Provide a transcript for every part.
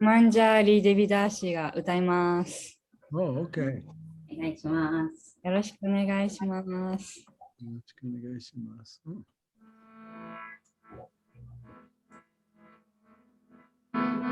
マンジャーリ・デビダーシが歌います。Oh, okay. お願いします。よろしくお願いします。よろしくお願いします。Hare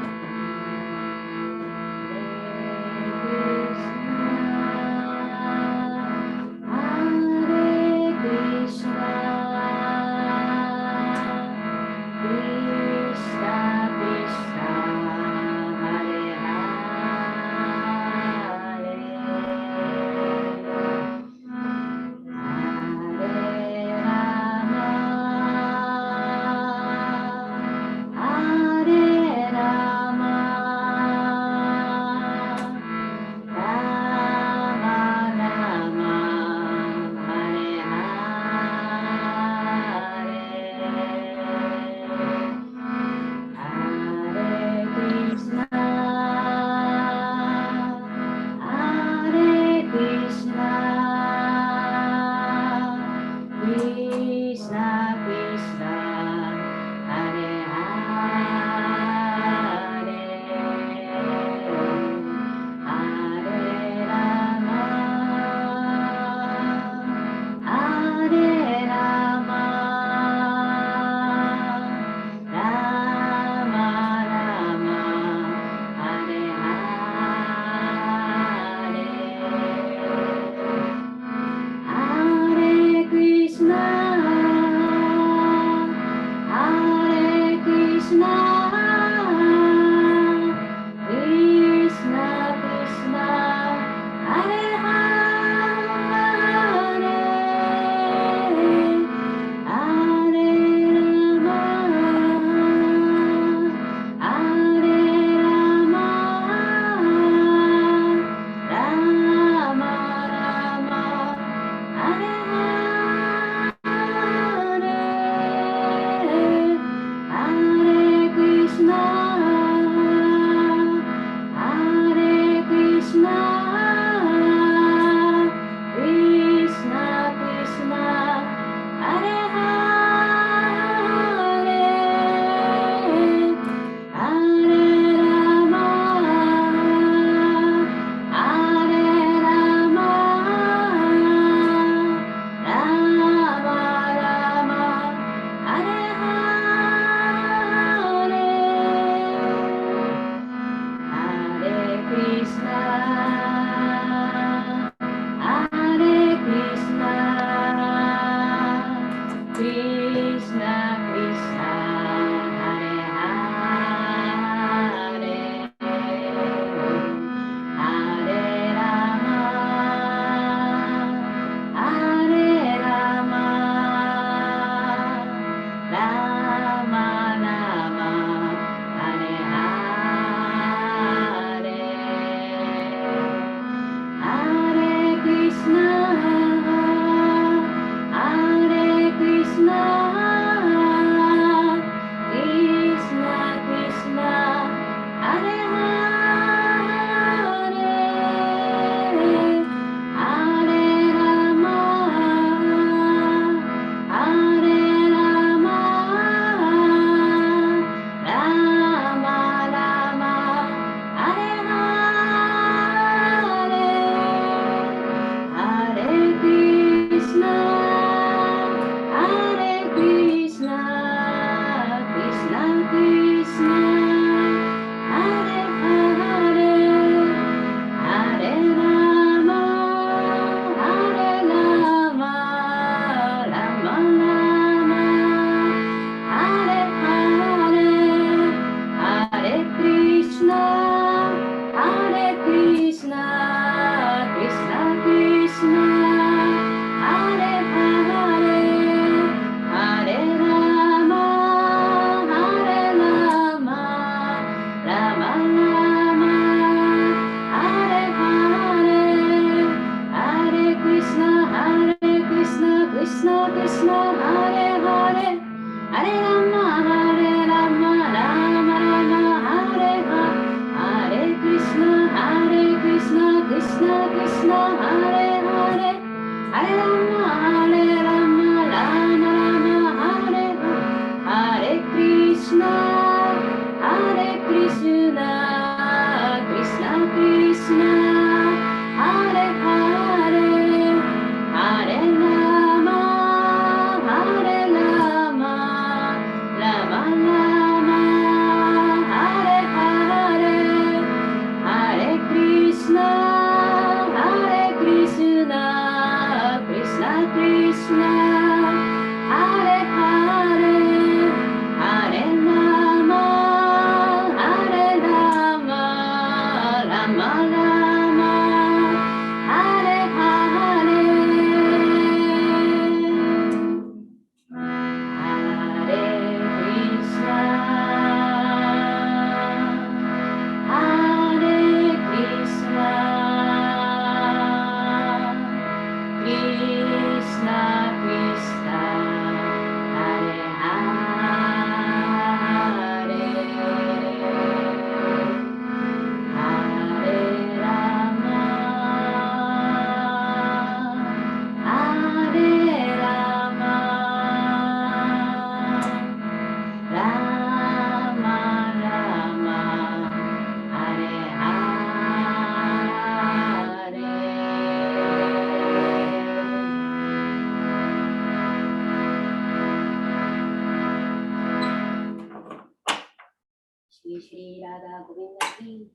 シシリラダゴビンダキン。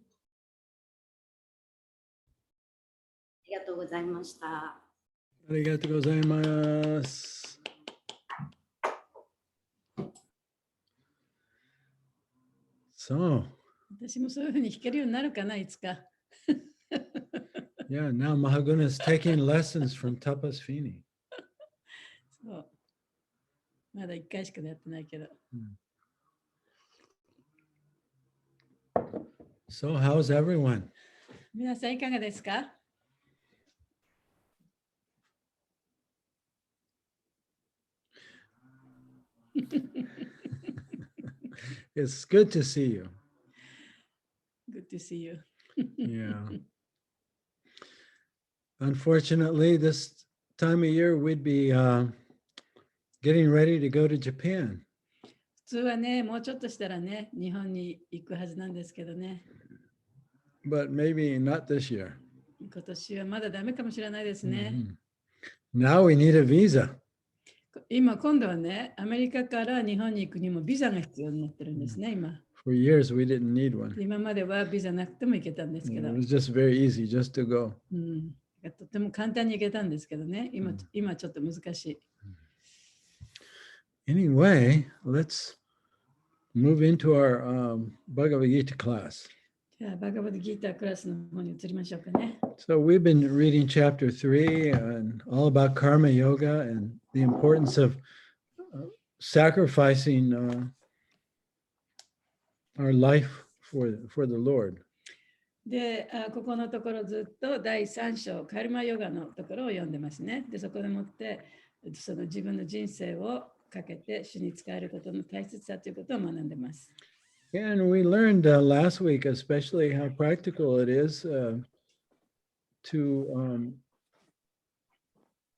ありがとうございました。ありがとうございます。そう。私もそういうふうに弾けるようになるかな、いつか。Yeah, now Mahaguna is taking lessons from Tapas Fini. そう。まだ1回しかやってないけど。So, how's everyone? 皆さんいかがですか？It's good to see you. Good to see you. Yeah. Unfortunately, this time of year we'd be getting ready to go to Japan. 普通はね、もうちょっとしたらね、日本に行くはずなんですけどね。But maybe not this year. 今年はまだダメかもしれないですね。Now we need a visa. 今度はね、アメリカから日本に行くにもビザが必要になってるんですね、今。For years we didn't need one. 今まではビザなくても行けたんですけ It ど。was just very easy just to go. とても簡単に行けたんですけどね、今ちょっと難しい。Anyway, let's move into our Bhagavad Gita class. じゃあ、バガバッドギータークラスの方に移りましょうかね。So we've been reading chapter 3 and all about karma yoga and the importance of sacrificing our life for the Lord. で、ここのところずっと第3章、カルマヨガのところを読んでますね。で、そこでもってその自分の人生をかけて主に使えることの大切さということを学んでます。And we learned last week especially how practical it is to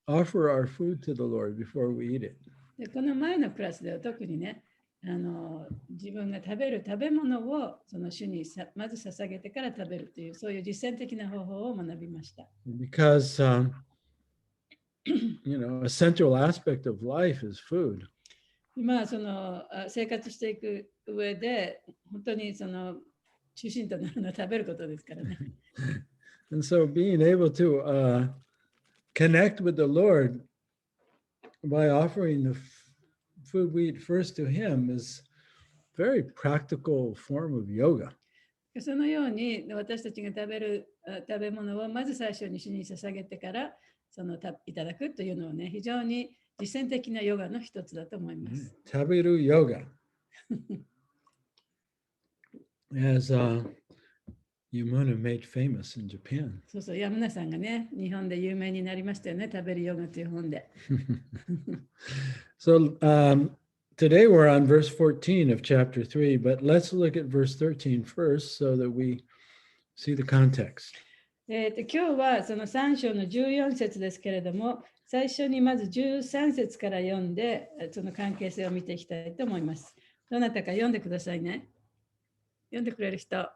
offer our food to the Lord before we eat it. で、この前のクラスでは特にね、自分が食べる食べ物をその主にまず捧げてから食べるというそういう実践的な方法を学びました。Because you know, a central aspect of life is food. 今その生活していく上で本当にその中心となるのは食べることですからね。And so being able to connect with the Lord by offering the food we eat first to Him is a very practical form of yoga. そのように私たちが食べる食べ物をまず最初に主に捧げてからいただくというのはね、非常に実践的なヨガの一つだと思います。Tabiru yoga. As Yamuna made famous in Japan. そうそう、ヤムナさんがね、日本で有名になりましたよね、食べるヨガという本で。So today we're on verse 14 of chapter 3, but let's look at verse 13 first so that we see the context. 今日はその3章の14節ですけれども、最初にまず13節から読んで、その関係性を見ていきたいと思います。どなたか読んでくださいね。読んでくれる人。は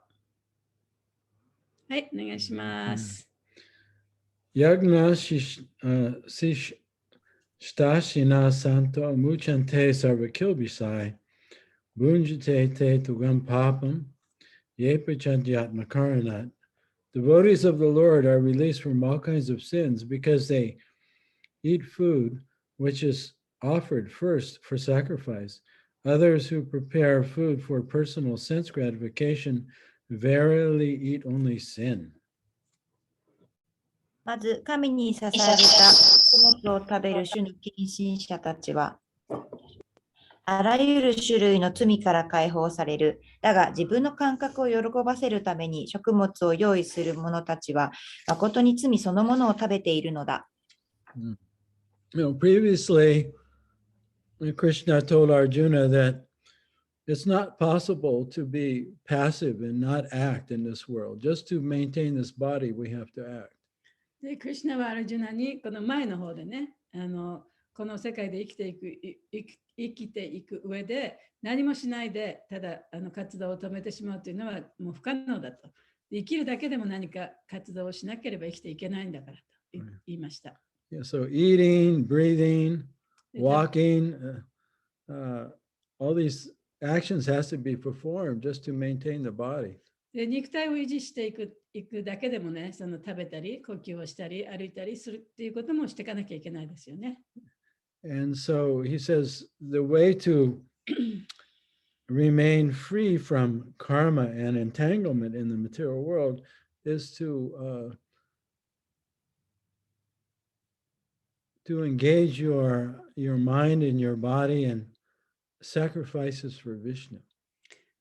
い、お願いします。Yagna Shtashina Santo Muchante Sarvakilbisai Bunjate Te Tugam Papam Yepachandyatma Karanat. Devotees of the Lord are released from all kinds of sins because they eat food which is offered first for sacrifice. Others who prepare food for personal sense gratification verily eat only sin. まず、神に捧げた穀物を食べる主の近親者たちは、あらゆる種類の罪から解放される。だが、自分の感覚を喜ばせるために食物を用意する者たちは、誠に罪そのものを食べているのだ。Previously, Krishna told Arjuna that it's not possible to be passive and not act in this world. Just to maintain this body, we have to act. で、クリシュナはアルジュナにこの前の方でね、この世界で生きていく上で何もしないでただ活動を止めてしまうというのはもう不可能だと。生きるだけでも何か活動をしなければ生きていけないんだからと言いました。Yeah, so eating, breathing, walking, all these actions has to be performed just to maintain the body. で肉体を維持していくだけでもね、その食べたり、呼吸をしたり、歩いたりするっていうこともしていかなきゃいけないですよね。And so he says the way to remain free from karma and entanglement in the material world is to engage your mind and your body in sacrifices for Vishnu.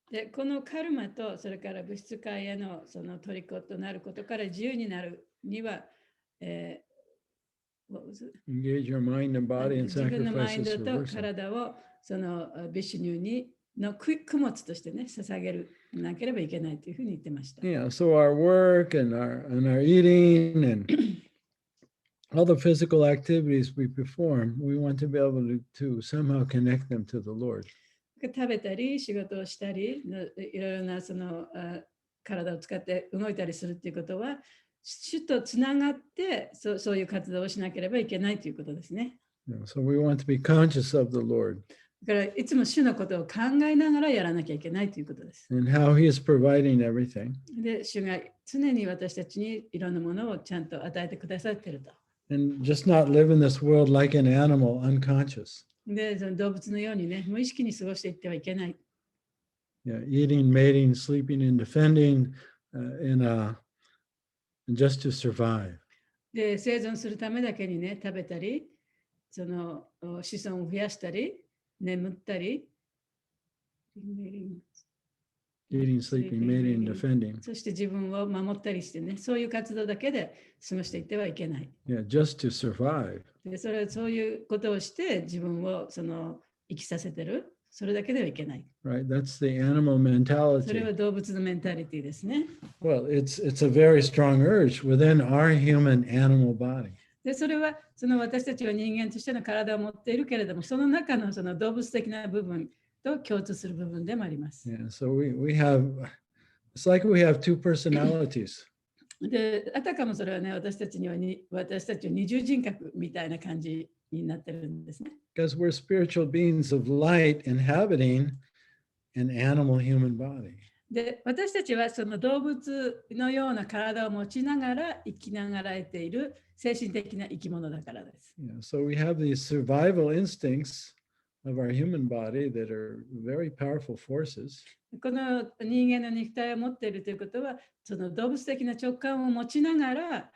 でこのカルマとそれから物質界へのその虜となることから自由になるには、Engage your mind and body in 自分のマイン sacrifices ド for と Vishnu. 体をそのビシュニューにの供物としてね、捧げるなければいけないというふうに言ってました。Yeah, so our work and our eating and all the physical activities we perform, we want to be able to somehow connect them to the Lord. 食べたり、仕事をしたり、いろいろなその体を使って動いたりするっていうことは、主とつながってそういう活動をしなければいけないということですね。Yeah, so we want to be conscious of the Lord だからいつも主のことを考えながらやらなきゃいけないということです。and how He is providing everything. で、主が常に私たちにいろんなものをちゃんと与えてくださっていると。And just not live in this world like an animal, unconscious. で、その動物のようにね、無意識に過ごしていってはいけない。Yeah, eating, mating, sleeping, and defending, just to survive. で、生存するためだけにね、食べたり、その子孫を増やしたり、眠ったり、Eating, sleeping, mating, and defending. そして自分を守ったりしてね、そういう活動だけで過ごしていってはいけない。Yeah, just to survive. でそういうことをして自分をその生きさせてる、それだけではいけない。Right, that's the animal それは mentality. 動物のメンタリティですね。Well, it's a very strong urge within our human animal body. でそれはその私たちは人間としての体を持っているけれども、その中のその動物的な部分と共通する部分でもあります。Yeah, so we have, it's like we have two personalities. で、あたかもそれはね、私たちは二重人格みたいな感じになってるんですね。Because we're spiritual beings of light inhabiting an animal human body. で、私たちはその動物のような体を持ちながら生きながらえている精神的な生き物だからです。Yeah, so we have these survival instincts of our human body that are very powerful forces. この人間の肉体を持っているということは、その動物的な直感を持ちながら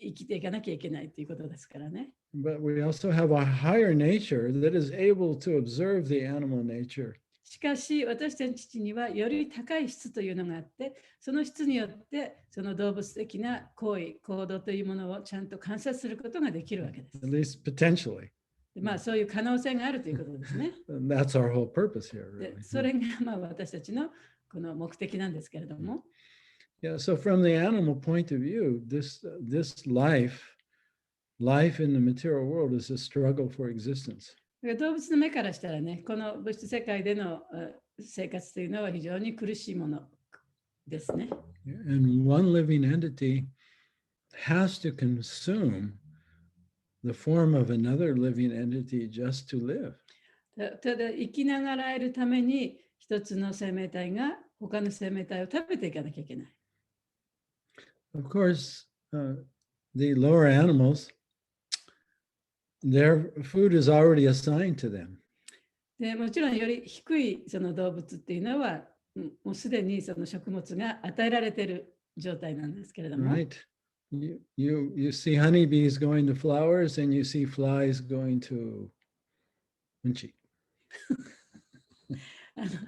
生きていかなきゃいけないということですからね。But we also have a higher nature that is able to observe the animal nature. しかし私たちにはより高い質というのがあって、その質によってその動物的な行為、行動というものをちゃんと観察することができるわけです。 At least potentially. でまあそういう可能性があるということですね。And that's our whole purpose here, で really. それがまあ私たちのこの目的なんですけれども。Yeah, so from the animal point of view, this life in the material world is a struggle for existence. 動物の目からしたらね、この物質世界での生活というのは非常に苦しいものですね。And one living entity has to consume the form of another living entity just to live. ただ生きながらえるために一つの生命体が他の生命体を食べていかなきゃいけない。Of course, the lower animals, their food is already assigned to them. でもちろんより低いその動物っていうのはもうすでにその食物が与えられている状態なんですけれども、Right? You see honeybees going to flowers and you see flies going to unchi.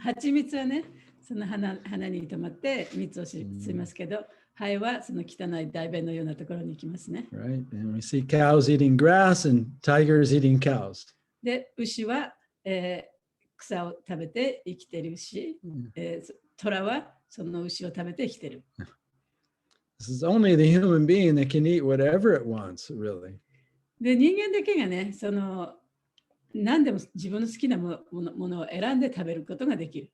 蜂蜜はね、その花に止まって蜜を吸いますけど、ハエはその汚い大便のようなところに行きますね。Right? And we see cows eating grass and tigers eating cows. で、牛は、草を食べて生きてるし、虎はその牛を食べて生きてる。This is only the human being that can eat whatever it wants, really. で、人間だけがね、その何でも自分の好きなものを選んで食べることができる。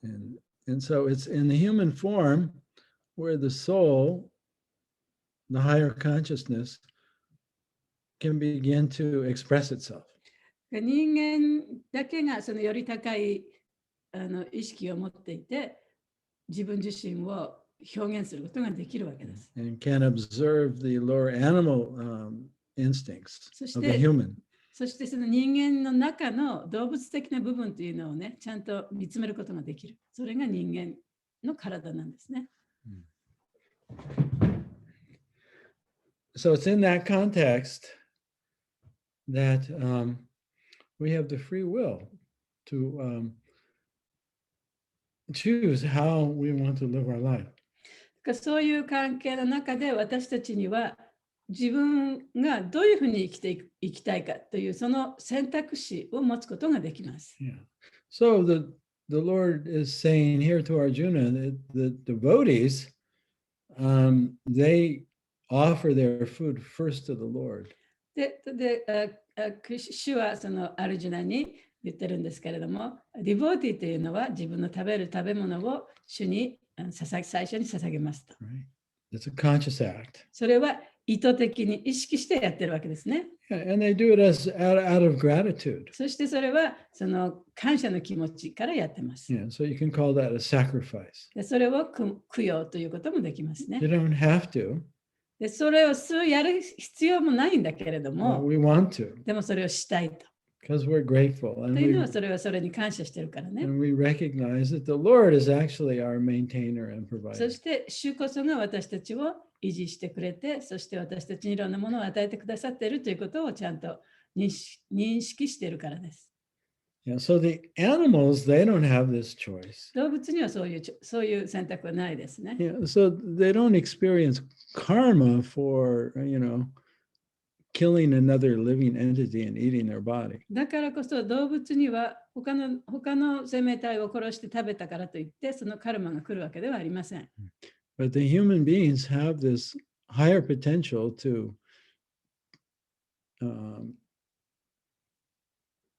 And so it's in the human form where the soul, the higher consciousness, can begin to express itself. 人間だけがそのより高い意識を持っていて、自分自身を表現することができるわけです。And can observe the lower animal instincts of the human. そしてその人間の中の動物的な部分というのをね、ちゃんと見つめることができる。それが人間の体なんですね。So it's in that context that we have the free will to choose how we want to live our life. そういう関係の中で私たちには自分がどういうふうに生きていきたいかというその選択肢を持つことができます。Yeah. So the Lord is saying here to Arjuna that the devotees, they offer their food first to the Lord. 主はそのアルジュナに言ってるんですけれども、ディボーティというのは自分の食べる食べ物を主に最初に捧げますと。Right. It's a conscious act. それは意図的に意識してやってるわけですね。Yeah, and they do it out of gratitude. そしてそれはその感謝の気持ちからやってます。Yeah, so you can call that a sacrifice. でそれを供養ということもできますね。You don't have to. でそれをやる必要もないんだけれど But も、we want to でもそれをしたいと。 because we're grateful というのはそれはそれに感謝してるからね。and we recognize that the Lord is actually our maintainer and そ provider. して主こそが私たちを維持してくれて、そして私たちにいろんなものを与えてくださっているということをちゃんと認識しているからです。Yeah, so the animals, they don't have this choice. 動物にはそういう選択はないですね。 Yeah, so they don't experience karma for, killing another living entity and eating their body. だからこそ動物には他の生命体を殺して食べたからといってそのカルマが来るわけではありません。But the human beings have this higher potential to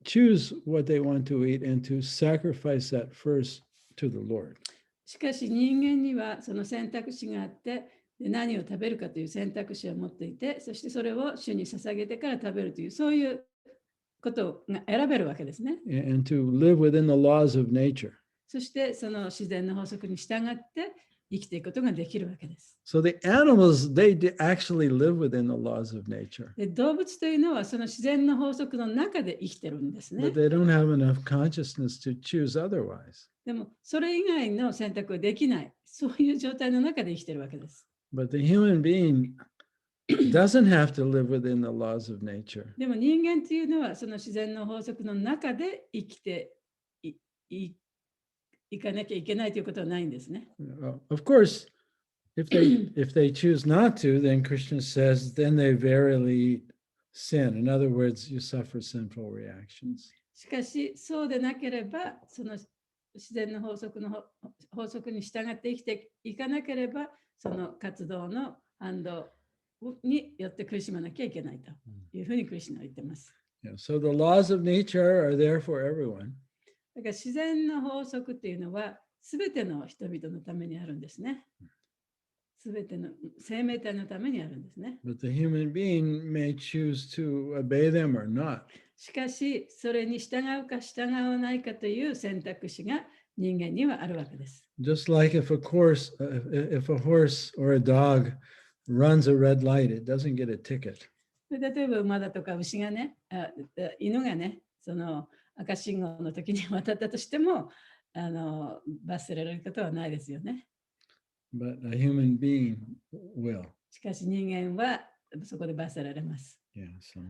choose what they want to eat and to sacrifice that first to the Lord. しかし人間にはその選択肢があって、何を食べるかという選択肢を持っていて、そしてそれを主に捧げてから食べるという、そういうことが選べるわけですね。And to live within the laws of nature. そしてその自然の法則に従って生きていくことができるわけです。So the animals, they actually live within the laws of nature. で動物というのはその自然の法則の中で生きてるんですね。But they don't have enough consciousness to choose otherwise. でもそれ以外の選択はできない。そういう状態の中で生きてるわけです。But the human being doesn't have to live within the laws of nature. でも人間というのはその自然の法則の中で生きていかなきゃいけないということはないんですね。Of course, if they choose not to, then Krishna says, then they verily sin. In other words, you suffer sinful reactions. しかしそうでなければその自然の法則に従って生きていかなければその活動の反動によって苦しまなきゃいけないというふうにクリシュナは言ってます。Yeah, so the laws of nature are there for everyone. だから自然の法則っていうのはすべての人々のためにあるんですね。すべての生命体のためにあるんですね。But the human being may choose to obey them or not. しかしそれに従うか従わないかという選択肢が人間にはあるわけです。Just like if a horse or a dog runs a red light, it doesn't get a ticket. 例えば馬だとか牛がね、犬がね、その赤信号の時に渡ったとしても、罰せられることはないですよね。But a human being will. しかし人間はそこで罰せられます。Yeah, so.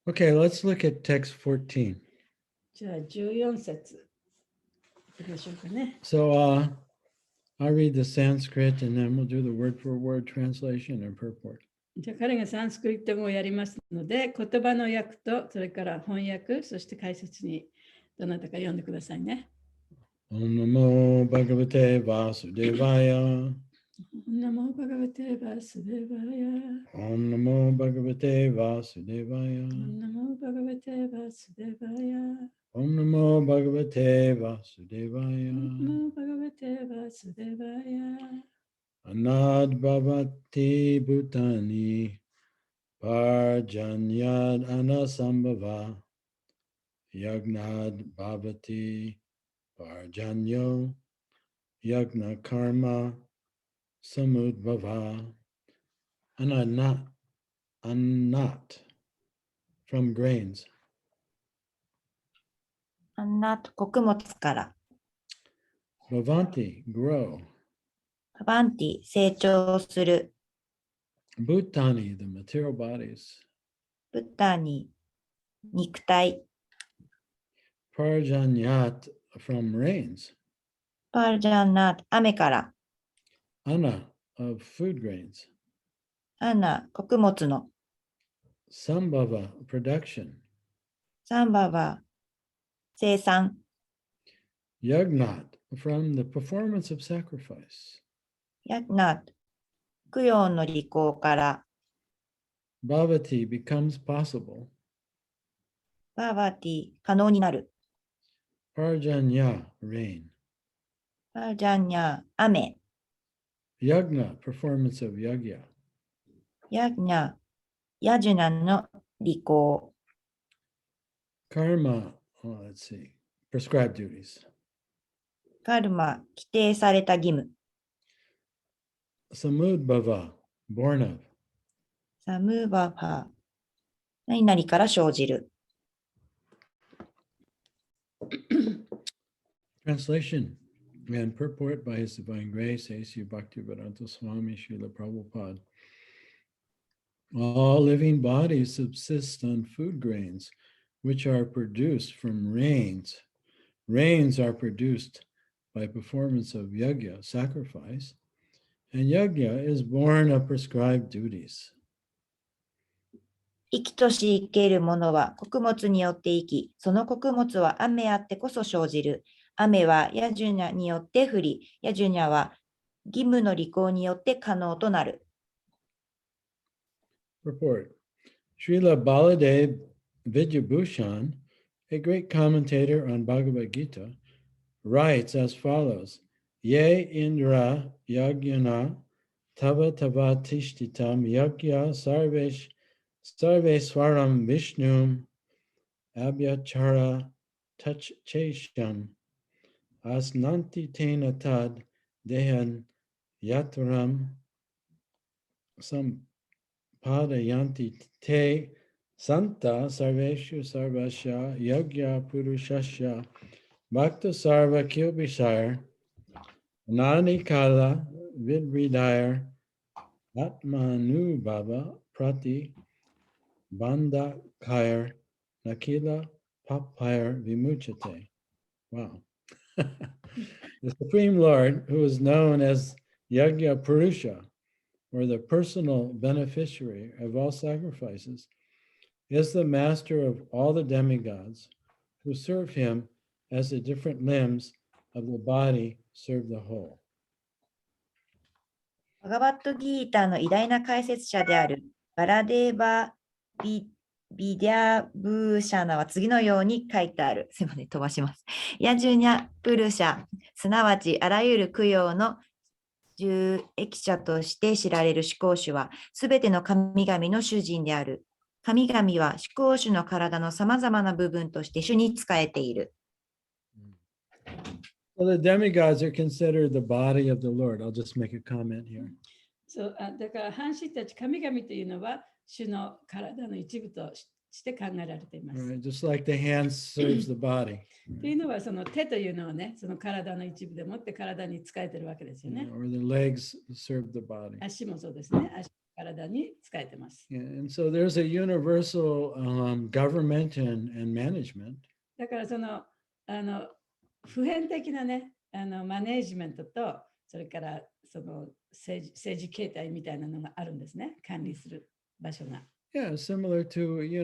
Okay, let's look at text 14. じゃあ14節いきましょうかね。So I'll read the Sanskrit and then we'll do the word for word translation and purport. じゃあ彼がサンスクリット語をやりますので、言葉の訳とそれから翻訳、そして解説にどなたか読んでくださいね。Om Namo Bhagavate Vasudevaya. Namo Bhagavate Vasudevaya. Om Namo Bhagavate Vasudevaya. Namo Bhagavate Vasudevaya. Om Namo Bhagavate Vasudevaya. Namo Bhagavate Vasudevaya. Anad Bhavati Bhutani Parjanyad anasambhava yagnad bhavati parjanyo yagna karma samudbhava anat from grains. アンナと穀物から。Bhavanti, grow. ババンティ、成長する。Bhutani, the material bodies. ブッダに、肉体。Parjanyat from rains. パージャンナート、雨から。Anna of food grains. アンナ、穀物の。Sambhava, production. サンババ、生産。Yagnat, from the performance of sacrifice. ヤグナート、供養の履行から。Bhavati becomes possible. バーバティ、可能になる。Parjanya, rain. パージャンニャー、雨。Yagna, performance of yagya. ヤグニャ、ヤジュナの履行。Karma, let's see, prescribed duties. カルマ、規定された義務。Samudbhava, born of. サムーバファ、何々から生じる。Translation and purport by His Divine Grace, A.C. Bhaktivedanta Swami Srila Prabhupada. All living bodies subsist on food grains, which are produced from rains. Rains are produced by performance of yajna, sacrifice, and yajna is born of prescribed duties. 生きとし生けるものは穀物によって生き、その穀物は雨あってこそ生じる。雨はヤジュニャによって降り、ヤジュニャは義務の履行によって可能となる。Report. Srila Baladev Vidyabhushan, a great commentator on Bhagavad Gita, writes as follows: Ye Indra Yagyana Tava Tava Tishtitam Yagya Sarve Swaram Vishnum Abhyachara Tachchesham Asnanti Tena Tad Dehan Yatram Sampadayanti Te Santa Sarveshu Sarvasya Yagya Purushasya Bhakta Sarva Kilbishire Nani Kala Vidridire Atmanu Baba Prati Banda Kair Nakila Papire Vimuchate. Wow. The Supreme Lord, who is known as Yagya Purusha, or the personal beneficiary of all sacrifices, is the master of all the demigods who serve him as the different limbs of the body serve the whole. バガバットギーターの偉大な解説者であるバラデーバ・ビディャブーシャナは次のように書いてある。すいません、飛ばします。ヤジュニャ・プルシャ、すなわちあらゆる供養の従役者として知られる至高主は、すべての神々の主人である。神々は至高主の体のさまざまな部分として主に仕えている。Well, the demigods are considered the body of the Lord. I'll just make a comment here. そうだから半身たち神々というのは主の体の一部として考えられています。Right, just like the hand serves the body. というのはその手というのはね、その体の一部でもって体に使えてるわけですよね。Or the legs serve the body. 足もそうですね。足体に使えてます。And so there's a universal government and management. だからその普遍的なね、マネージメントと、それからその政治形態みたいなのがあるんですね。管理する場所が。Yeah, similar to, the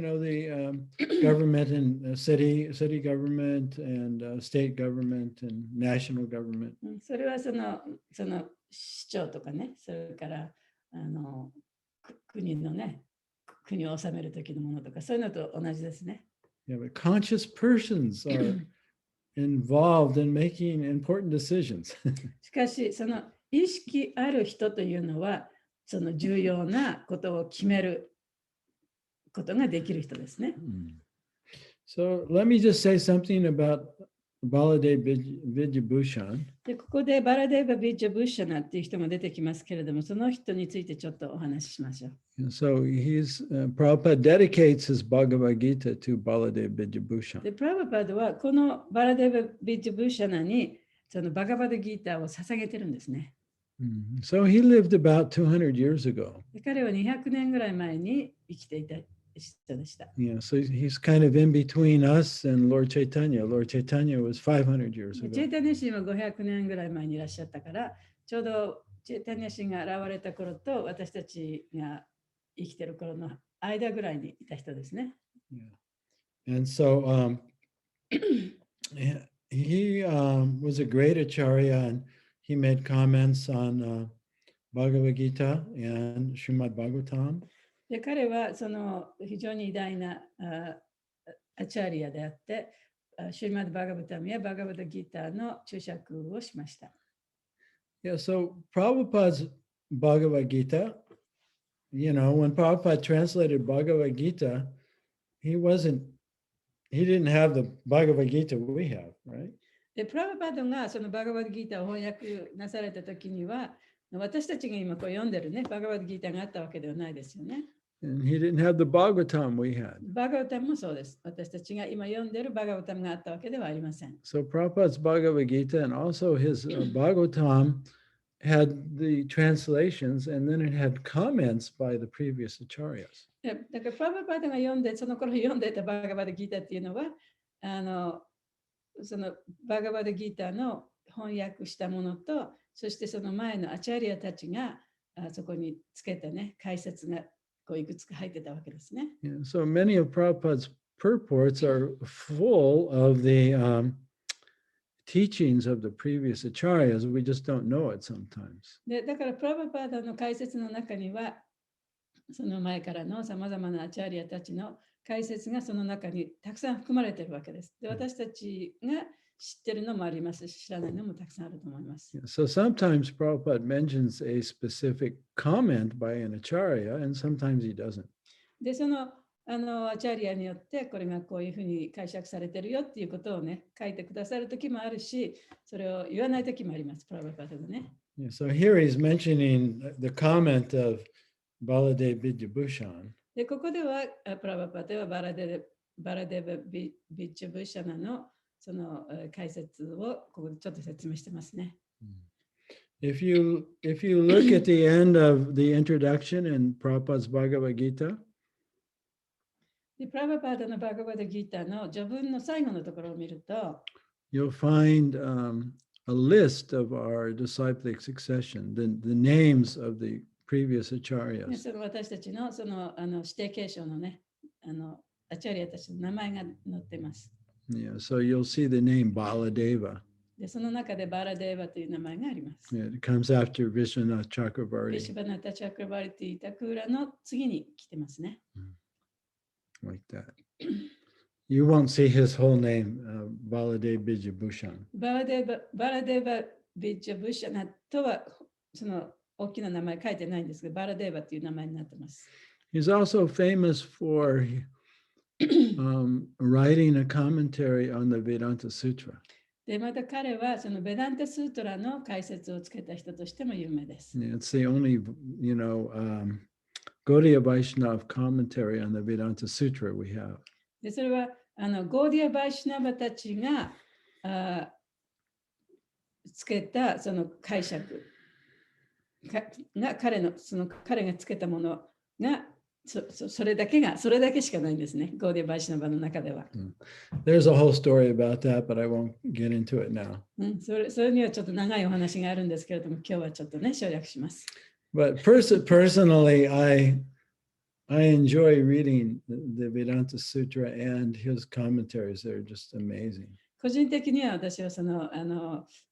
government and city government and state government and national government. それはその市長とかね、それから国のね、国を治める時のものとか、そういうのと同じですね。Yeah, but conscious persons are involved in making important decisions. しかし、その意識ある人というのは、その重要なことを決めることができる人ですね。So let me just say something about Baladev Vidyabhushan. で、ここでバラデーバ・ビッジャ・ブッシャナっていう人も出てきますけれども、その人についてちょっとお話ししましょう。And so Prabhupada dedicates his Bhagavad Gita to Baladev Vidyabhushan. で、プラバパドはこのバラデーバ・ビッジャ・ブッシャナにそのバガバドギーターを捧げてるんですね。So he lived about 200 years ago. で、彼は200年ぐらい前に生きていた人でした。Yeah, so he's kind of in between us and Lord Chaitanya. Lord Chaitanya was 500 years チェ ago. イタニア神は500年ぐらい前にいらっしゃったから、ちょうどチェイタニア神が現れた頃と私たちが生きてる頃の間ぐらいにいた人ですね。Yeah. And so he was a great acharya and he made comments on Bhagavad Gita and Srimad Bhagavatam. で、彼はその非常に偉大なアチャリアであって、シュリマッド・バガバタムやバガバタギターの注釈をしました。Yeah, so Prabhupada's Bhagavad Gita, you know, when Prabhupada translated Bhagavad Gita, he didn't have the Bhagavad Gita we have, right? で、プラバパドがそのバガバタギターを翻訳なされたときには、私たちが今こう読んでるね、バガバタギターがあったわけではないですよね。And he didn't have the Bhagavatam we had. バガバタムもそうです。私たちが今読んでるバガバタムがあったわけではありません。So Prabhupada's Bhagavad Gita and also his Bhagavatam had the translations and then it had comments by the previous acharyas. だからプラバパドが読んで、その頃読んでたバガバタギターっていうのは、そのバガバタギターの翻訳したものと、そしてその前のアチャリアたちがそこにつけたね、解説がこういくつか入ってたわけですね。Yeah, so many of Prabhupada's purports are full of the teachings of the previous acharyas. We just don't know it sometimes. で、だからプラバパダの解説の中には、その前からのさまざまなアチャリアたちの解説がその中にたくさん含まれているわけです。で、私たちが知ってるのもありますし、知らないのもたくさんあると思います。Yeah, so sometimes Prabhupada mentions a specific comment by an acharya and sometimes he doesn't. で、そのアチャリアによってこれがこういうふうに解釈されてるよっていうことをね、書いてくださるときもあるし、それを言わないときもあります、プラバパダがね。Yeah, so here he's mentioning the comment of Baladev Vidyabhushan. で、ここではプラバパダはバラデバビッチャブーシャナのその解説をここでちょっと説明してますね。If you look at the end of the introduction in Prabhupada's Bhagavad Gita, で、プラバパダのバガバダギターの序文の最後のところを見ると、you'll find a list of our disciplic succession, the names of the previous ね、 acharyas. その私たちのその指定継承のね、アチャリアたちの名前が載っています。Yeah, so you'll see the name Baladeva. で、その中でバラデーバという名前があります。 Yeah, it comes after Vishwanath ビ Chakravarti, シュバナタチャクラバリティタクーラの次に来てますね。like that. You won't see his whole name, Baladev Vidyabhushan. バラデーバビッチャブシャナとはその大きな名前書いてないんですが、バラデーバという名前になってます。He's also famous for writing a commentary on the Vedanta Sutra. で、また彼はそのベダンタスートラの解説をつけた人としても有名です。 Yeah, it's the only, Gaudiya Vaishnava commentary on the Vedanta Sutra we have. で、それはゴーディア・バイシュナバたちがつけたその解釈が彼がつけたものがそれだけしかないんですね。ゴーディア・バイシュナバの中では。There's a whole story about that, but I won't get into it now. それにはちょっと長いお話があるんですけれども、今日はちょっとね、省略します。But personally, I enjoy reading the Vedanta Sutra and his commentaries. They're just amazing. 個人的には私はその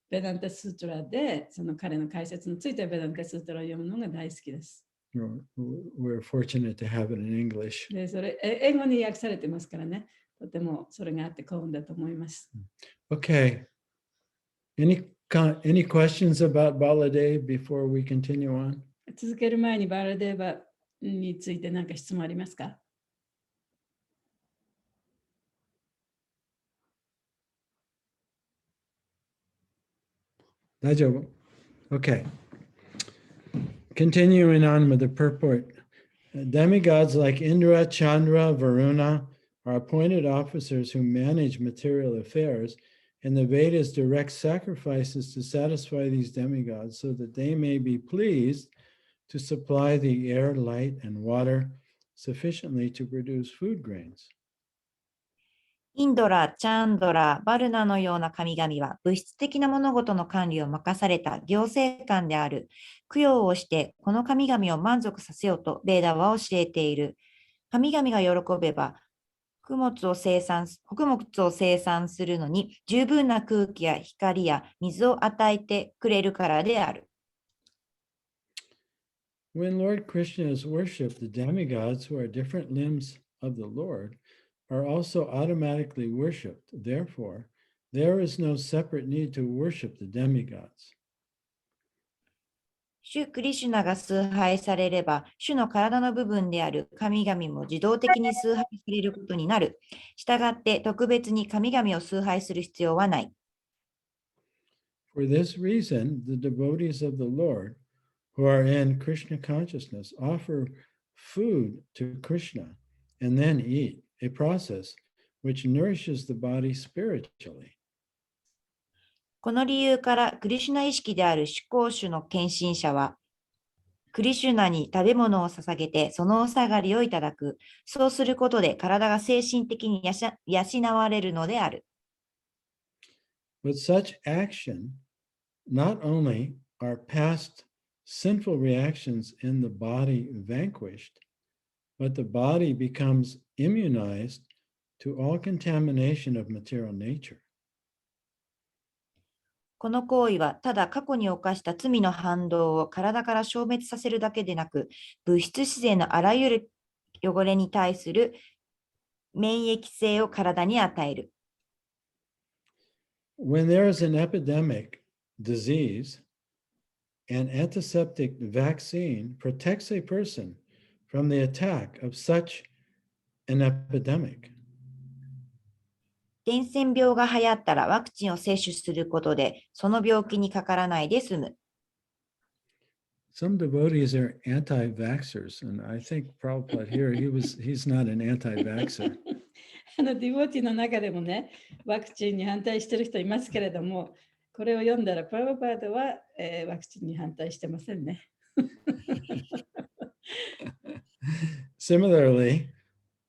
ベダンタスートラでその彼の解説のついたベダンタスートラを読むのが大好きです。We're fortunate to have it in English. で、それ英語に訳されてますからね、とてもそれがあって幸運だと思います。Okay. Any questions about Baladev before we continue on? 続ける前にバラデーバについて何か質問ありますか？大丈夫? Okay. Continuing on with the purport. Demigods like Indra, Chandra, Varuna are appointed officers who manage material affairs, and the Vedas direct sacrifices to satisfy these demigods so that they may be pleased to supply the air, light, and water sufficiently to produce food grains. インドラ、チャンドラ、バルナのような神々は物質的な物事の管理を任された行政官である。供養をしてこの神々を満足させようとベーダは教えている。神々が喜べば穀物を生産するのに十分な空気や光や水を与えてくれるからである。When Lord Krishna is worshipped, the demigods, who are different limbs of the Lord, are also automatically worshipped. Therefore, there is no separate need to worship the demigods. 主クリシュナが崇拝されれば、主の体の部分である神々も自動的に崇拝されることになる。したがって特別に神々を崇拝する必要はない。For this reason, the devotees of the Lord, who are in Krishna consciousness, offer food to Krishna and then eat, a process which nourishes the body spiritually. この理由からクリシュナ意識である至高主の献身者は、クリシュナに食べ物を捧げてそのお下がりをいただく。そうすることで体が精神的に養われるのである。With such action, not only are past sinful reactions in the body vanquished, but the body becomes immunized to all contamination of material nature. この行為はただ過去に犯した罪の反動を体から消滅させるだけでなく、物質自然のあらゆる汚れに対する免疫性を体に与える。When there is an epidemic disease, an antiseptic vaccine protects a person from the attack of such an epidemic. 伝染病が流行ったらワクチンを接種することで、その病気にかからないで済む。Some devotees are anti-vaxxers, and I think Prabhupada here, he's not an anti-vaxxer. ディボティの中でもね、ワクチンに反対している人いますけれども、これを読んだら、プラブパードは、ワクチンに反対してませんね。Similarly,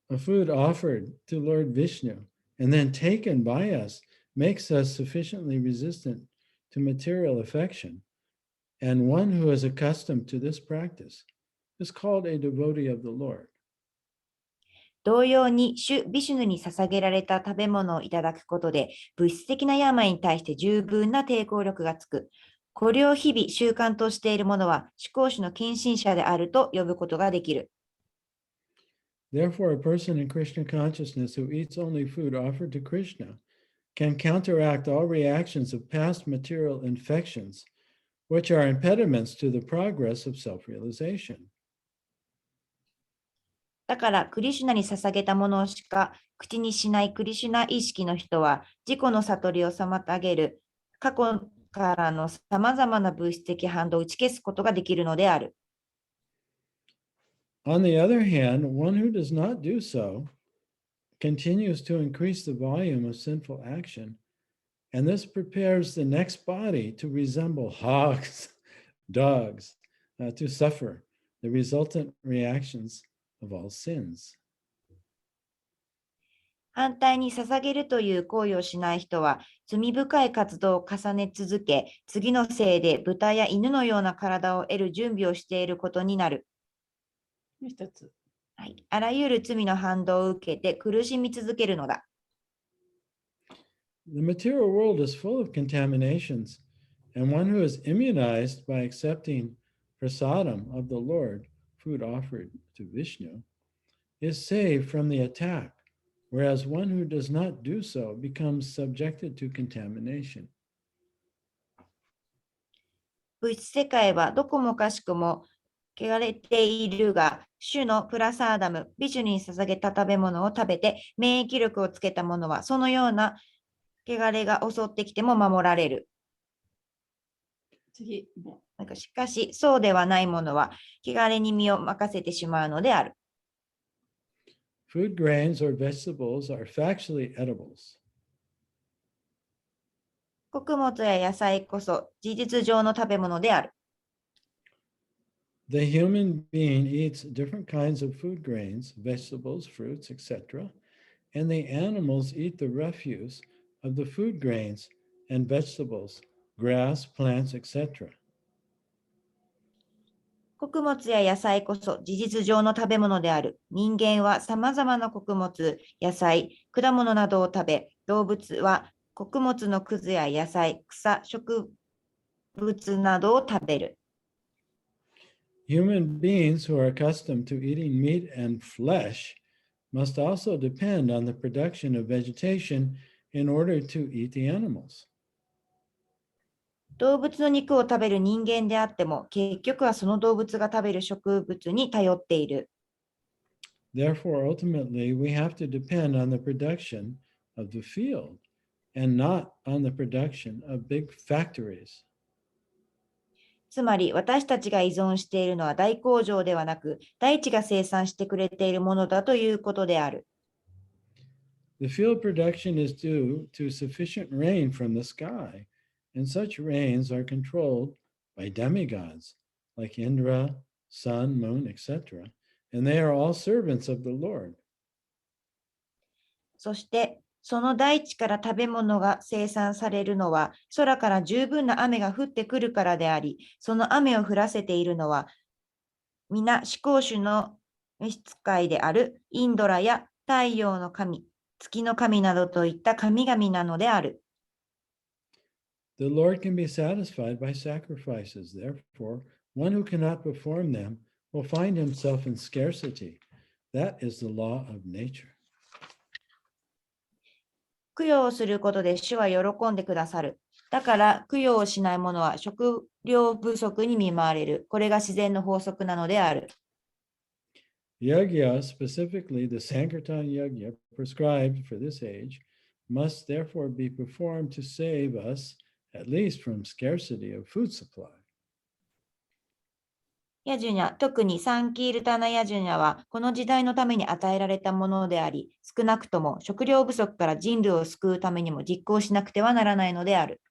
a food offered to Lord Vishnu and then taken by us makes us sufficiently resistant to material affection. And one who is accustomed to this practice is called a devotee of the Lord. 同様に、主ビシュヌに捧げられた食べ物をいただくことで、物質的な病に対して十分な抵抗力がつく。これを日々習慣としている者は、至高主の献身者であると呼ぶことができる。Therefore, a person in Krishna consciousness who eats only food offered to Krishna can counteract all reactions of past material infections, which are impediments to the progress of self-realization. だから、クリシュナに捧げたものしか口にしないクリシュナ意識の人は、自己の悟りを妨げる過去からのさまざまな物質的反動を打ち消すことができるのである。On the other hand, one who does not do so continues to increase the volume of sinful action, and this prepares the next body to resemble hogs, dogs, to suffer the resultant reactions of all sins. 反対に捧げるという行為をしない人は、罪深い活動を重ね続け、次のせいで豚や犬のような体を得る準備をしていることになる。一つ。はい、あらゆる罪の反動を受けて苦しみ続けるのだ。The material world is full of contaminations, and one who is immunized by accepting prasadam of the Lord, food offered to Vishnu, is saved from the attack, whereas one who does not do so becomes subjected to contamination. 物質世界はどこもかしくも汚れているが、主のプラサーダム、ビシュに捧げた食べ物を食べて免疫力をつけた者は、そのような汚れが襲ってきても守られる。次も。しかし、そうではないものは、気軽に身を任せてしまうのである。Food grains or vegetables are factually edibles. 穀物や野菜こそ事実上の食べ物である。The human being eats different kinds of food grains, vegetables, fruits, etc., and the animals eat the refuse of the food grains and vegetables, grass, plants, etc. 穀物や野菜こそ事実上の食べ物である。人間はさまざまな穀物、野菜、果物などを食べ、動物は穀物のくずや野菜、草、植物などを食べる。Human beings who are accustomed to eating meat and flesh must also depend on the production of vegetation in order to eat the animals. 動物の肉を食べる人間であっても、結局はその動物が食べる植物に頼っている。Therefore, ultimately, we have to depend on the production of the field and not on the production of big factories. つまり、私たちが依存しているのは大工場ではなく、大地が生産してくれているものだということである。The field production is due to sufficient rain from the sky, and such rains are controlled by demigods like Indra, sun, moon, etc., and they are all servants of the Lord. そして、その大地から食べ物が生産されるのは、空から十分な雨が降ってくるからであり、その雨を降らせているのは、皆至高主の召使いであるインドラや太陽の神、月の神などといった神々なのである。The Lord can be satisfied by sacrifices. Therefore, one who cannot perform them will find himself in scarcity. That is the law of nature. 供養をすることで主は喜んでくださる。だから供養をしない者は食料不足に見舞われる。これが自然の法則なのである。Yagya, specifically the Sankirtan Yagya prescribed for this age, must therefore be performed to save us at least from scarcity of food supply. ヤジュニャ、特にサンキールタナヤジュニャはこの時代のために与えられたものであり、少なくとも食料不足から人類を救うためにも実行しなくてはならないのである。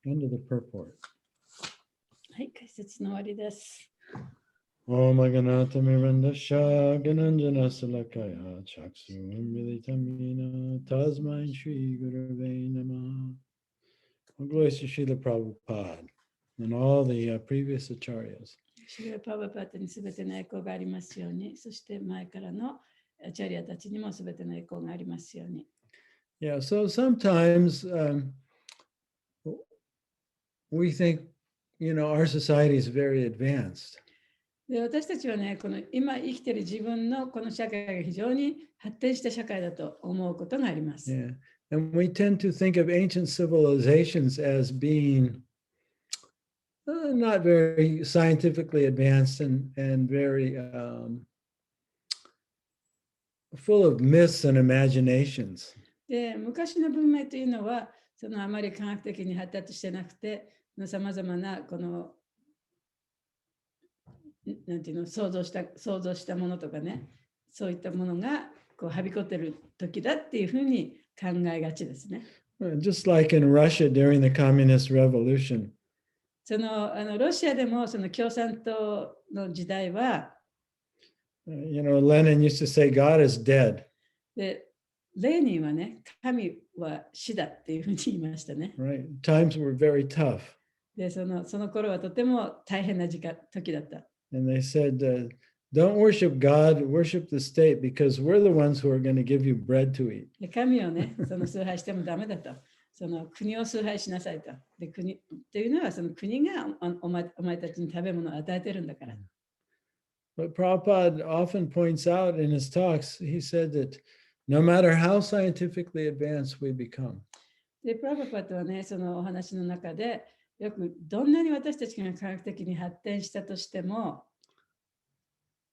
End of the purport. はい、解説の終わりです。Om Aganata Mirandasha Gananjana Salakaya Chaksu Militamina Tasmai Shri Gurave Namah. Glory to Srila Prabhupada and all the previous acharyas. シュリラ・パバパタにすべての栄光がありますように、そして前からのチャリアたちにもすべての栄光がありますように。Yeah, so sometimes we think, our society is very advanced. で私たちはね、この今生きている自分のこの社会が非常に発展した社会だと思うことがあります。Yeah, and we tend to think of ancient civilizations as being not very scientifically advanced and very full of myths and imaginations. で昔の文明というのは、そのあまり科学的に発達してなくて、さまざまなこのなんていうの想像したものとかね、そういったものがこうはびこっている時だっていうふうに考えがちですね。Just like in Russia during the communist revolution. そのロシアでもその共産党の時代は、Lenin used to say God is dead. でレーニンはね、神は死だっていうふうに言いましたね。Right. Times were very tough. でその頃はとても大変な時だった。And they said, don't worship God, worship the state because we're the ones who are going to give you bread to eat. で神をね、その崇拝してもダメだと。その国を崇拝しなさいと。で国っていうのはその国がお前たちに食べ物を与えてるんだから。But Prabhupada often points out in his talks, he said that no matter how scientifically advanced we become, で、プラバパットはね、そのお話の中で、よくどんなに私たちが科学的に発展したとしても、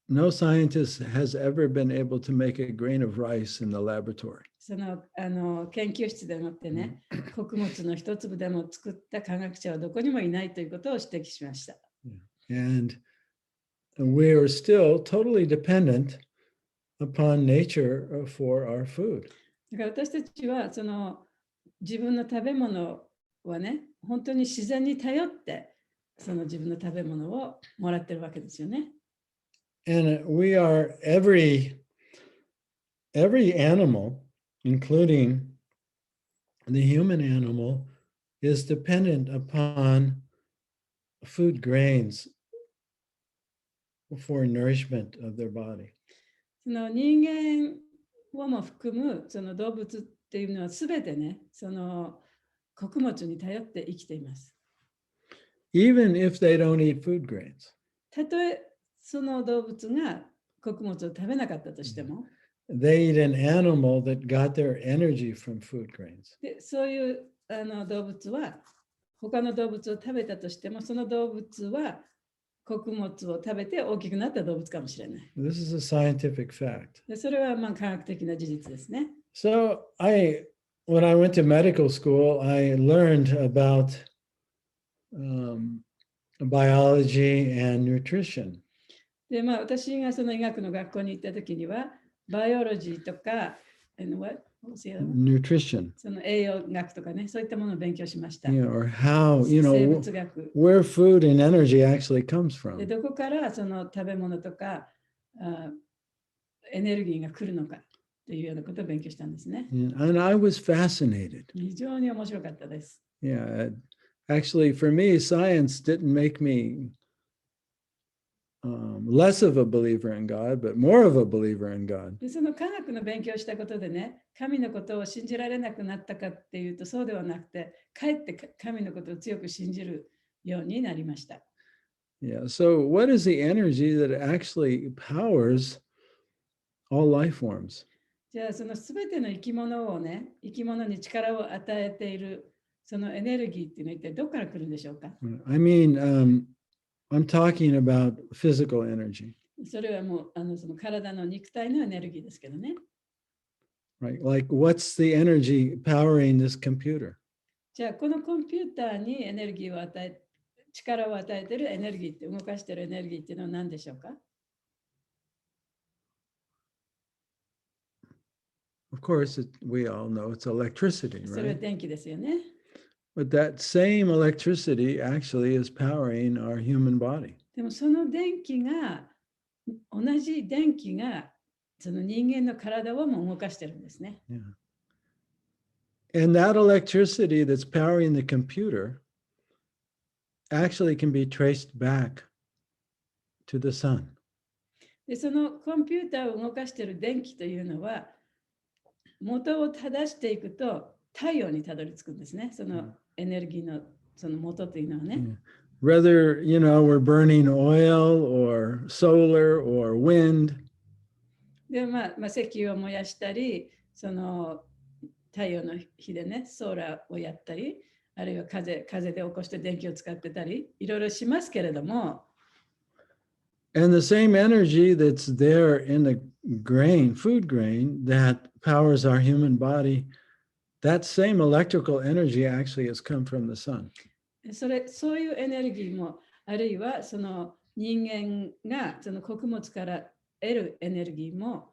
no scientist has ever been able to make a grain of rice in the laboratory. その研究室でもってね、穀物の一粒でも作った科学者はどこにもいないということを指摘しました。And we are still totally dependent upon nature for our food. だから私たちはその自分の食べ物はね、本当に自然に頼ってその自分の食べ物をもらってるわけですよね。And we are every animal, including the human animal, is dependent upon food grains for nourishment of their body. その人間をも含むその動物っていうのはすべてね、その穀物に頼って生きています。Even if they don't eat food grains. たとえその動物が穀物を食べなかったとしても、They eat an animal that got their energy from food grains. でそういう動物は他の動物を食べたとしても、その動物は穀物を食べて大きくなった動物かもしれない。This is a scientific fact. でそれはまあ科学的な事実ですね。So when I went to medical school, I learned about biology and nutrition. でまあ私がその医学の学校に行った時には、バイオロジーとか、Nutrition. その栄養学とかね、そういったものを勉強しました。Or how, 生物学。where food and energy actually comes で from. どこからその食べ物とかエネルギーが来るのかというようなことを勉強したんですね。And I was fascinated. 非常に面白かったです。Yeah, actually, for me, science didn't make me less of a believer in God, but more of a believer in God. でその科学の勉強をしたことでね、神のことを信じられなくなったかっていうとそうではなくて、かえって神のことを強く信じるようになりました。Yeah, so what is the energy that actually powers all life forms? じゃあそのすべての生き物をね、生き物に力を与えているそのエネルギーっていうのは一体どこから来るんでしょうか？ I mean, I'm talking about physical energy, それはもうその体の肉体のエネルギーですけどね。right? Like, what's the energy powering this computer? じゃあこのコンピューターにエネルギーを与え、力を与えているエネルギーって、動かしているエネルギーっていうのは何でしょうか？ Of course, we all know it's electricity, それは right? 電気ですよね。But that same electricity actually is powering our human body. でもその電気が、同じ電気がその人間の体をも動かしてるんですね。Yeah. And that electricity that's powering the computer actually can be traced back to the sun. でそのコンピューターを動かしている電気というのは、元を正していくと太陽にたどり着くんですね。そのエネルギーのその元というのはね。Whether, we're burning oil or solar or wind. でまあ、石油を燃やしたり、その太陽の火でね、ソーラーをやったり、あるいは風で起こして電気を使ってたり、いろいろしますけれども、And the same energy that's there in the food grain that powers our human body, that same electrical energy actually has come from the sun. そういうエネルギーも、あるいはその人間がその穀物から得るエネルギーも、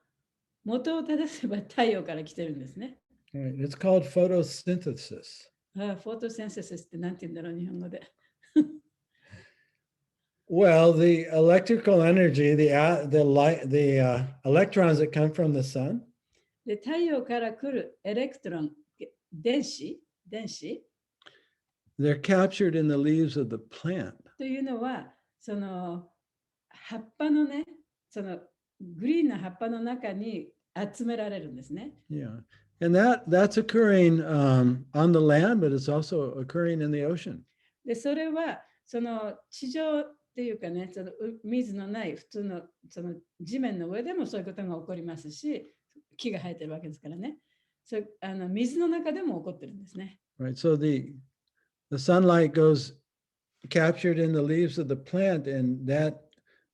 元を正せば太陽から来てるんですね。Right. It's called photosynthesis. フォトセンセスって何て言うんだろう、日本語で。Well, the electrical energy, the electrons that come from the sun, で太陽から来るエレクトロン、電子 they're captured in the leaves of the plant. というのは、その葉っぱのね、そのグリーンな葉っぱの中に集められるんですね。Yeah. And that's occurring on the land, but it's also occurring in the ocean. で、それはその地上っていうかね、その水のない普通のその地面の上でもそういうことが起こりますし、木が生えてるわけですからね。水の中でも起こってるんですね。Right. So the sunlight goes captured in the leaves of the plant, and that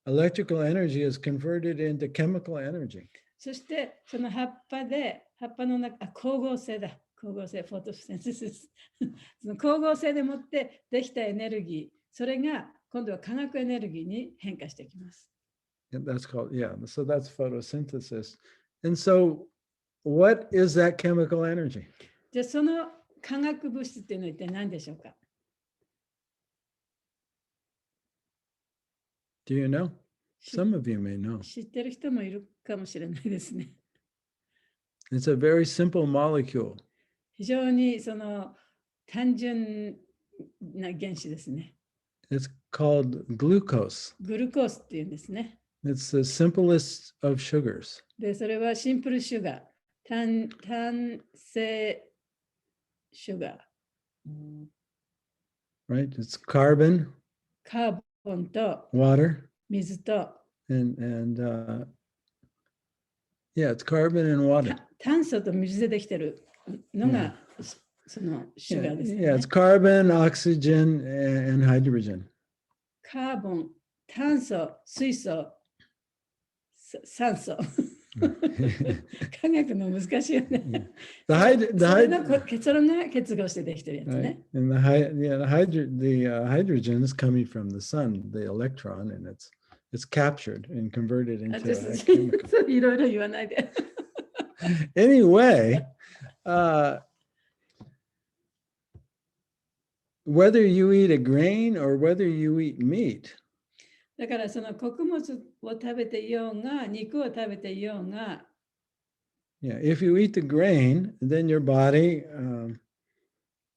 electrical energy is converted into chemical energy. そしてその葉っぱの中、光合成だ。光合成、フォトセンシス。その光合成でもってできたエネルギー、それが今度は化学エネルギーに変化していきます。And that's called, yeah, so that's photosynthesis. And so, what is that chemical energy? じゃあその化学物質っていうのは一体何でしょうか？ Do you know? Some of you may know. 知ってる人もいるかもしれないですね。It's a very simple molecule. 非常にその単純な原子ですね。It's called glucose. グルコースっていうんですね。It's the simplest of sugars. で、それはシンプルシュガー、単性シュガー。Right? It's carbon, カーボンと water, 水と and yeah, it's carbon and water. 炭素と水でできてるのが、そのシュガ Yeah, ーですね。 yeah, it's carbon, oxygen, and hydrogen. カーボン、炭素、水素、酸素。科学の難しいよね。The それの結論が結合してできてるやつ right? ね。 And the hydrogen is coming from the sun, the electron, and it's captured and converted into a chemical. そういろいろ言わないで。Anyway, whether you eat a grain or whether you eat meat, だからその穀物を食べていようが、肉を食べていようが、yeah, if you eat the grain, then your body,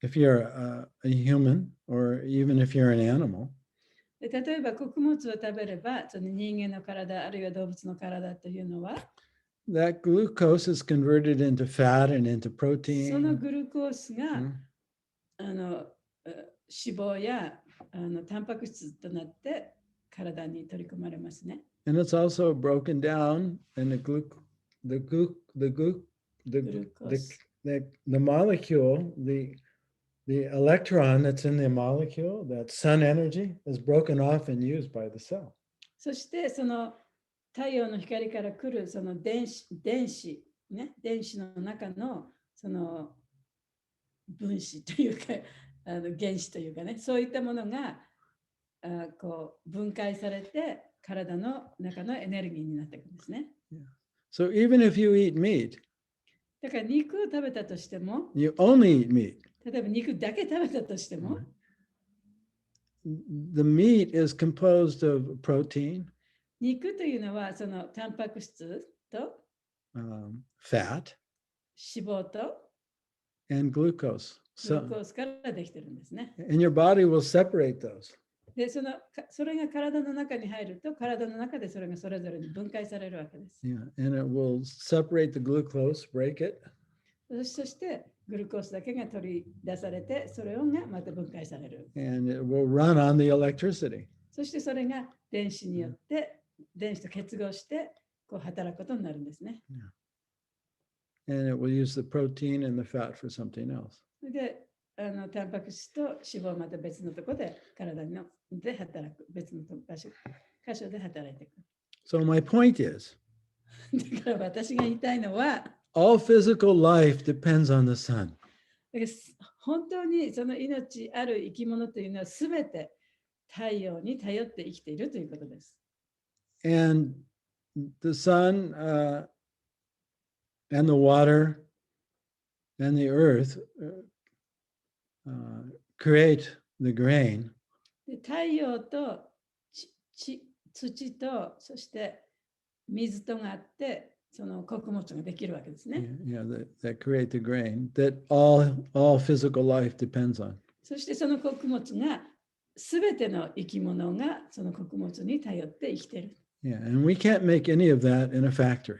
if you're a human or even if you're an animal, で例えば穀物を食べれば、その人間の体、あるいは動物の体というのは、that glucose is converted into fat and into その protein. グルコースが、 Mm. 脂肪やタンパク質となって体に取り込まれますね。And it's also broken down, and the molecule, the electron that's in the molecule, that sun energy, is broken off and used by the cell. そしてその太陽の光から来るその電子の中のその分子というか原子というかね、そういったものがこう分解されて体の中のエネルギーになっていくんですね。So even if you eat meat, だから肉を食べたとしても、 you only eat meat. 例えば肉だけ食べたとしても、 The meat is composed of protein, 肉というのはそのタンパク質と fat, 脂肪と and glucose. グルコースからできてるんですね。 And your body will separate those. で、それが体の中に入ると、体の中でそれがそれぞれに分解されるわけです。Yeah, and it will separate the glucose, break it, そしてグルコースだけが取り出されて、それがまた分解される。 and it will run on the electricity. そしてそれが電子によって、電子と結合してこう働くことになるんですね。And it will use the protein and the fat for something else. で、タンパク質と脂肪をまた別のところで体で働く、別の箇所で働いていく。So my point is, だから私が言いたいのは、 all physical life depends on the sun. だから本当にその命ある生き物というのはすべて太陽に頼って生きているということです。And the sun and the water and the earth create the grain. で太陽と土とそして水とがあってその穀物ができるわけですね。Yeah, that create the grain that all physical life depends on. そしてその穀物がすべての生き物がその穀物に頼って生きている。Yeah, and we can't make any of that in a factory.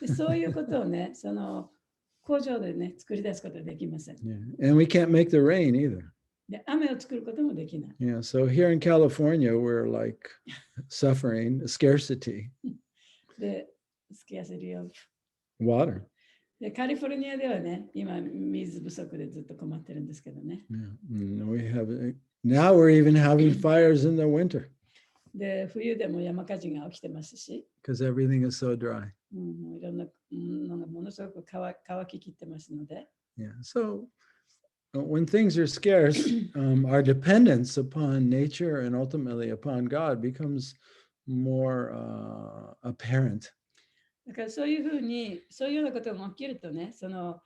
でそういうことをね、その工場でね、作り出すことはできません。Yeah, and we can't make the rain either. で雨を作ることもできない。Yeah, so here in California, we're like suffering scarcity で、scarcity of water. でカリフォルニアではね、今水不足でずっと困ってるんですけどね。Yeah, and now we're even having fires in the winter. で、冬でも山火事が起きてますし、because everything is so dry. いろんなのがものすごく乾ききってますので。Yeah. So when things are scarce, our dependence upon nature and ultimately upon God becomes more apparent. だからそういうふうに、そういうようなことが起きるとね、その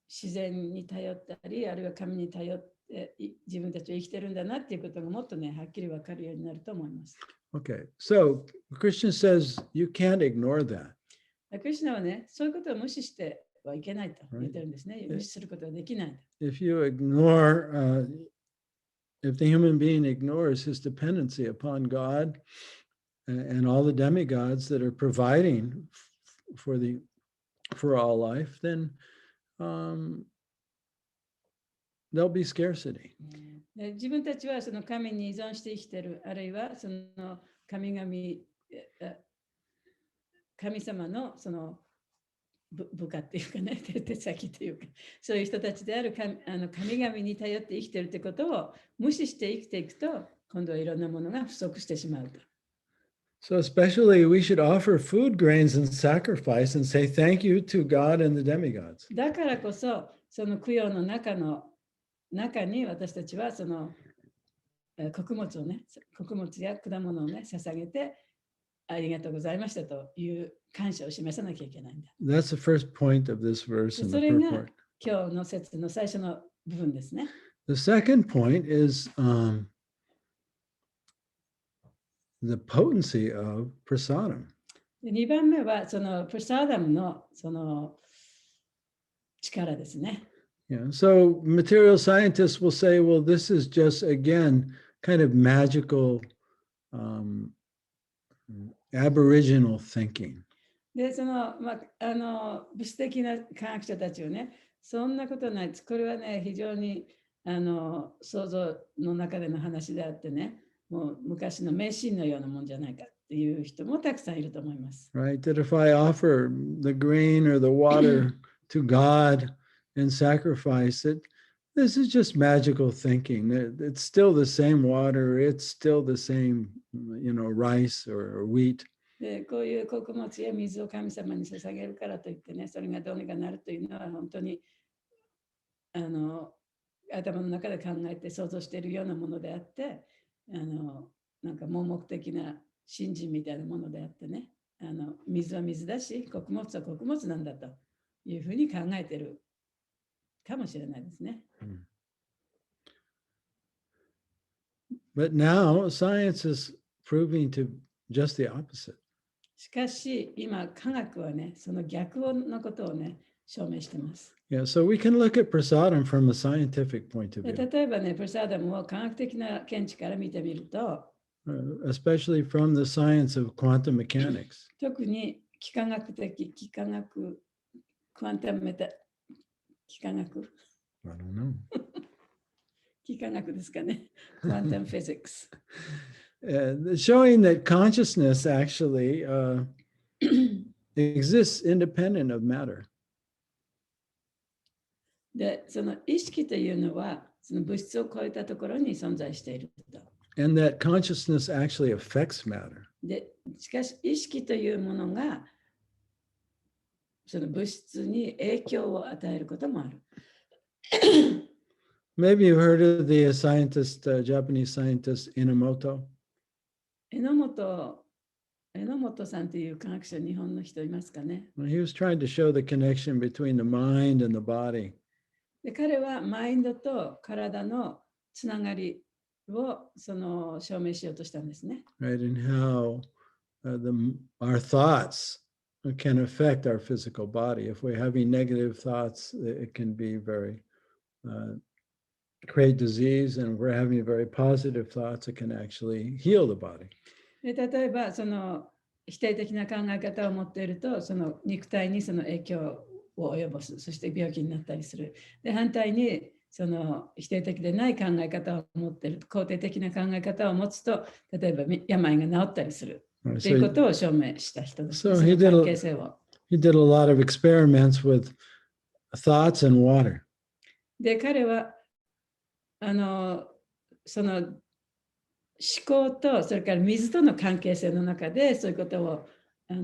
自然に頼ったり、あるいは神に頼って自分たちは生きてるんだなっていうことがもっとね、はっきり分かるようになると思います。Okay. So Christian says you can't ignore that. クリスチャンはね、そういうことを無視してはいけないと言ってるんですね。無視することはできない。If you ignore, if the human being ignores his dependency upon God and all the demigods that are providing for all life, then there'll be scarcity. 自分たちはその神に依存して生きている、あるいはその神様のその部下っていうかね、手先というか、そういう人たちである神々に頼って生きているということを無視して生きていくと、今度はいろんなものが不足してしまうと。So especially we should offer food grains and sacrifice and say thank you to God and the demigods. だからこそ、その供養の中に私たちはその穀物や果物をね、捧げてありがとうございましたという感謝を示さなきゃいけないんだ。That's the first point of this verse in そ the れが purport. 今日の説の最初の部分ですね。The second point is the potency of prasadam. 2番目はそのプラサーダムのその力ですね。Yeah. So material scientists will say, well, this is just again kind of magical aboriginal thinking. で、その、物質的な科学者たちはね、そんなことないです。これはね、非常に想像の中での話であってね、もう昔の迷信のようなもんじゃないかっていう人もたくさんいると思います。Right? That if I offer the grain or the water to God and sacrifice it, this is just magical thinking. It's still the same water. It's still the same, rice or wheat. で、こういう穀物や水を神様に捧げるからといってね、それがどうにかなるというのは本当に頭の中で考えて想像しているようなものであって、なんか盲目的な信心みたいなものであってね、水は水だし、穀物は穀物なんだというふうに考えているかもしれないですね。But now science is proving to just the opposite. しかし、今、科学はね、その逆のことをね、証明しています。Yeah, so we can look at prasadam from a scientific point of view. 例えばね、プラサーダムを科学的な見地から見てみると、especially from the science of quantum mechanics. 特に幾何学、クアンタム幾何学 I don't know. 幾何学ですかね。Quantum physics. Showing that consciousness actually exists independent of matter. で、その意識というのは、その物質を超えたところに存在していると。And that consciousness actually affects matter. で、しかし意識というものが、その物質に影響を与えることもある。Maybe you've heard of the scientist, Japanese scientist Enomoto. 榎本さんという科学者、日本の人いますかね。He was trying to show the connection between the mind and the body. で、彼はマインドと体のつながりをその証明しようとしたんですね。Right, and how our thoughts can affect our physical body. If we're having negative thoughts, it can be create disease, and if we're having very positive thoughts, it can actually heal the body. で、例えばその否定的な考え方を持っていると、その肉体にその影響を及ぼす、そして病気になったりする。で、反対にその否定的でない考え方を持っている、肯定的な考え方を持つと、例えば病が治ったりするということを証明した人です。So その関係性を。he did a lot of experiments with thoughts and water. で、彼はその考とそれから水との関係性の中でそういうことを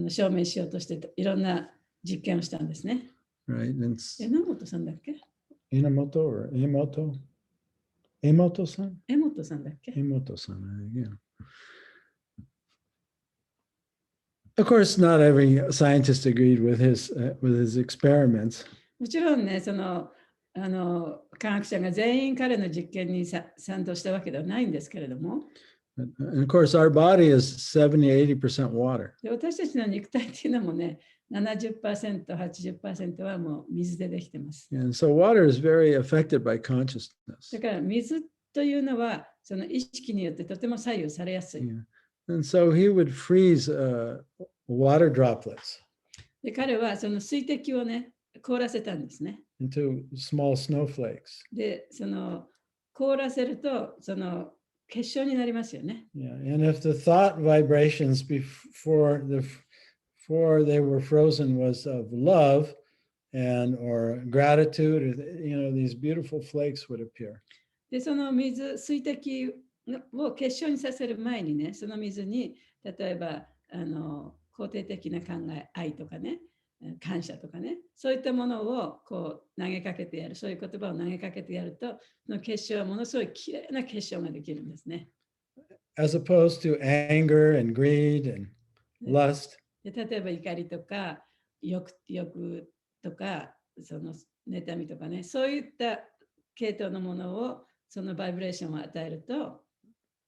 証明しようとしていろんな実験をしたんですね。Right? And榎本さんだっけ？ Inamoto or Emoto? Emoto-san? 榎本さんだっけ？ Emoto-san, yeah. Of course, not every scientist agreed with his experiments. もちろんね、科学者が全員彼の実験に賛同したわけではないんですけれども、And of course, our body is 70-80% water. で私たちの肉体っていうのもね、70%、80% はもう水でできてます。And so water is very affected by consciousness. だから水というのはその意識によってとても左右されやすい。Yeah. And so he would freeze water droplets で彼はその水滴をね、凍らせたんですね。into small snowflakes. で、凍らせると結晶になりますよね。Yeah. And if the thought vibrations before they were frozen was of love and or gratitude, these beautiful flakes would appear. で、その水滴を結晶にさせる前にね、その水に例えば肯定的な考え、愛とかね、感謝とかね、そういったものをこう投げかけてやる、そういう言葉を投げかけてやると、その結晶はものすごいきれいな結晶ができるんですね。As opposed to anger and greed and lust. で例えば怒りとか欲とか妬みとかね、そういった系統のものをそのバイブレーションを与えると、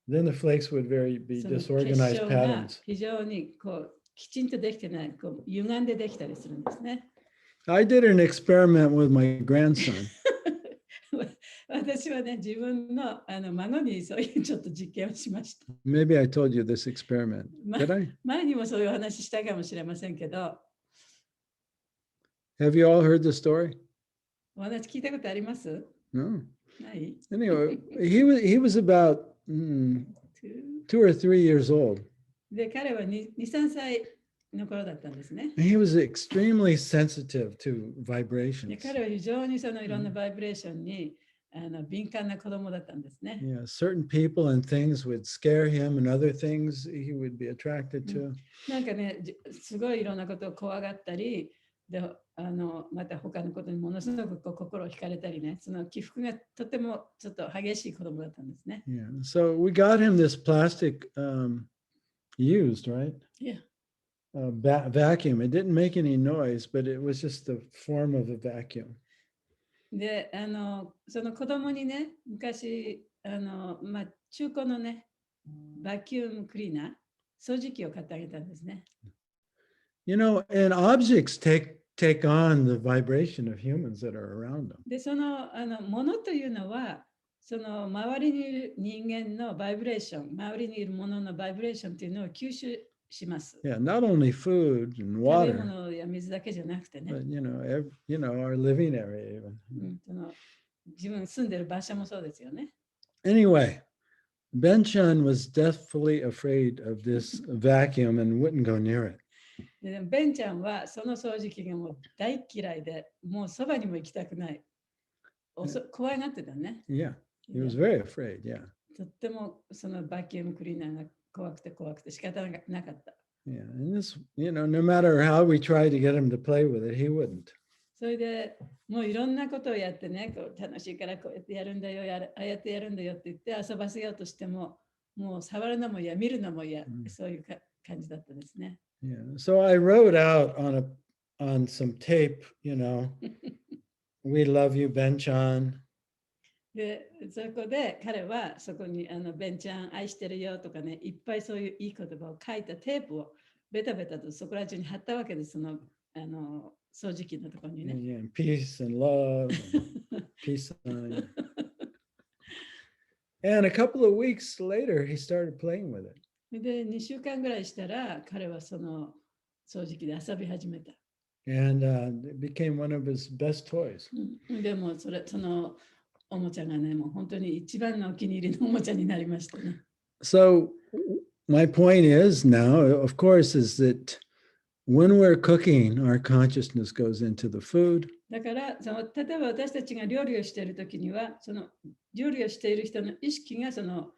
Then the flakes would be その disorganized 結晶が patterns. 非常にこうきちんとできてない、こう歪んでできたりするんですね。I did an experiment with my grandson. 私はね、自分の孫にそういうちょっと実験をしました。Maybe I told you this experiment. Did I? 前にもそういうお話したかもしれませんけど、Have you all heard the story? お話聞いたことあります？ No. ない？ Anyway, he was about 2 or 3 years old. で、彼は2、3歳の頃だったんですね。 And he was extremely sensitive to で vibrations. 彼は非常にいろんなバイブレーションに敏感な子供だったんですね。 Yeah, certain people and things would scare him, and other things he would be attracted to. なんかね、すごいいろんなことを怖がったり、でまた他のことにものすごくこう心を惹かれたりね、その起伏がとてもちょっと激しい子供だったんですね。 Yeah. So we got him this plastic used, right? Yeah. Vacuum. It didn't make any noise, but it was just the form of a vacuum. で、その子供にね、昔、中古のね、バキュームクリーナー、掃除機を買ってあげたんですね。And objects take on the vibration of humans that are around them. で、ものというのは、その周りにいる人間のバイブレーション、周りにいるもののバイブレーションというのを吸収します。Yeah, not only food and 食べ water, 物や水だけじゃなくてね、 but our living area even. 自分住んでる場所もそうですよね。 Anyway, Ben-chan was deathfully afraid of this vacuum and wouldn't go near it. でベンちゃんはその掃除機がもう大嫌いで、もうそばにも行きたくない。怖がってたね。 Yeah, he was very afraid. Yeah. とってもそのバキュームクリーナーが怖くて仕方なかった。 Yeah, and this, no matter how we tried to get him to play with it, he wouldn't. それでもういろんなことをやってね、こう楽しいからこうやってやるんだよ、ああやってやるんだよって言って遊ばせようとしても、もう触るのも嫌、見るのも嫌、そういう感じだったですね。 Yeah. So I wrote out on some tape, we love you, Ben-chan. で、そこで彼はそこにベンちゃん愛してるよとかね、いっぱいそういういい言葉を書いたテープをベタベタとそこら中に貼ったわけです、その掃除機のところにね。 Yeah, peace and love, and peace sign. And a couple of weeks later, he started playing with it. で、2週間ぐらいしたら彼はその掃除機で遊び始めた。 And it became one of his best toys. でもそのおもちゃがね、もう本当に一番のお気に入りのおもちゃになりましたね。 So my point is now, of course, is that when we're cooking, our consciousness goes into the food. だから例えば私たちが料理をしているときには、その料理をしている人の意識がその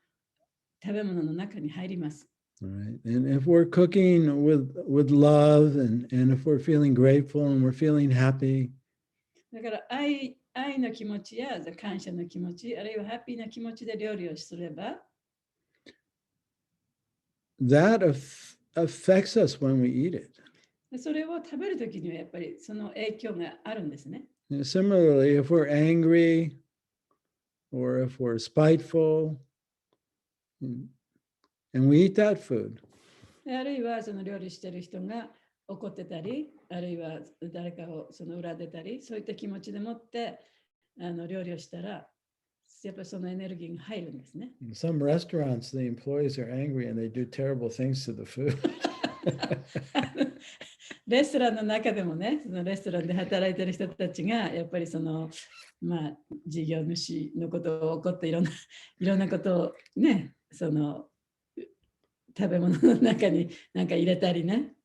食べ物の中に入ります。All right. And if we're cooking with love and if we're feeling grateful and we're feeling happy, だから愛の気持ちや感謝の気持ち、あるいはハッピーな気持ちで料理をすれば、that affects us when we eat it. それを食べるときにはやっぱりその影響があるんですね。Similarly, if we're angry or if we're spiteful and we eat that food, あるいはその料理してる人が怒ってたり、あるいは誰かをその裏出たり、そういった気持ちでもって料理をしたら、やっぱりそのエネルギーが入るんですね。in some restaurants, the employees are angry and they do terrible things to the food. レストランの中でもね、そのレストランで働いてる人たちが、やっぱりその、事業主のことを怒っていろんなことをね、その食べ物の中になんか入れたりね、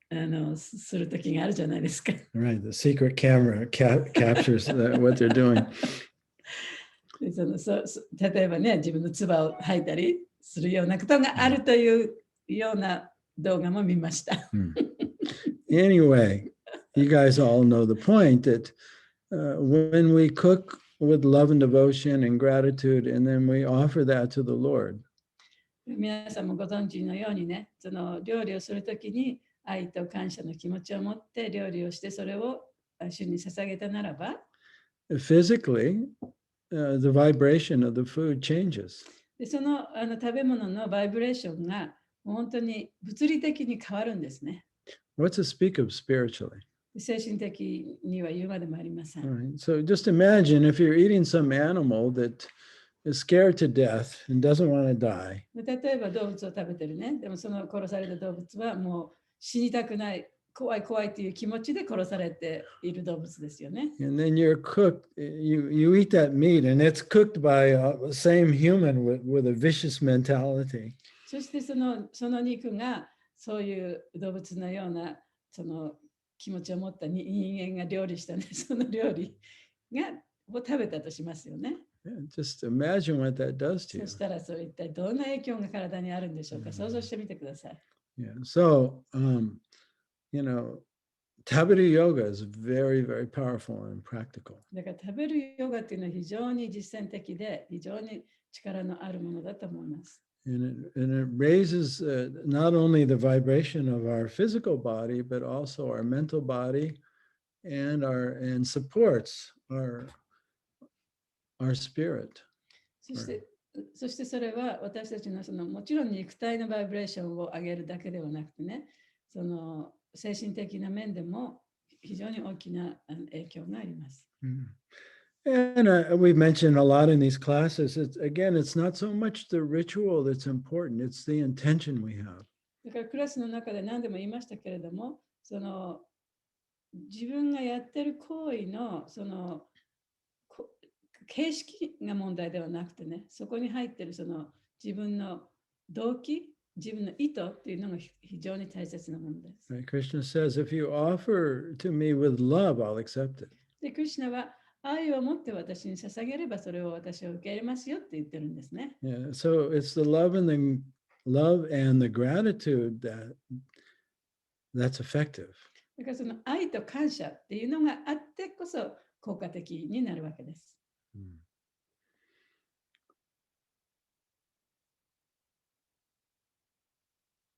する時があるじゃないですか。Right, the secret camera captures what they're doing. で例えばね、自分の唾を吐いたりするようなことがあるというような動画も見ました。Anyway, you guys all know the point that when we cook with love and devotion and gratitude, and then we offer that to the Lord, 皆さんもご存知のようにね、その料理をするときに愛と感謝の気持ちを持って料理をしてそれを主に捧げたならば、physically, the vibration of the food changes. でその食べ物のバイブレーションが本当に物理的に変わるんですね。What's to speak of spiritually? 精神的には言うまでもありません。All right. So just imagine if you're eating some animal that is scared to death and doesn't want to die. 例えば動物を食べてるね。でもその殺された動物はもう死にたくない、怖い怖いという気持ちで殺されている動物ですよね。And then you're cooked, you eat that meat and it's cooked by the same human with a vicious mentality. そしてその肉がそういう動物のようなその気持ちを持った人間が料理したね、その料理を食べたとしますよね。Just imagine what that does to you. そしたらそれ一体どんな影響が体にあるんでしょうか。想像してみてください。Yeah. So, Tabiru yoga is very, very powerful and practical. だから食べるヨガっていうのは非常に実践的で非常に力のあるものだと思います。And it raises not only the vibration of our physical body, but also our mental body and supports our spirit. そしてそれは私たちのもちろん肉体のバイブレーションを上げるだけではなくてね、その精神的な面でも非常に大きな影響があります。And we've mentioned a lot in these classes. It's not so much the ritual that's important, it's the intention we have. だからクラスの中で何でも言いましたけれども、その自分がやってる行為のその形式が問題ではなくてね、そこに入ってるその自分の動機、自分の意図っていうのが非常に大切なものです。Right? Krishna says, if you offer to me with love, I'll accept it. で、クリシュナは愛を持って私に捧げればそれを私は受け入れますよって言ってるんですね。Yeah, so it's the love and the gratitude that's effective. だからその愛と感謝っていうのがあってこそ効果的になるわけです。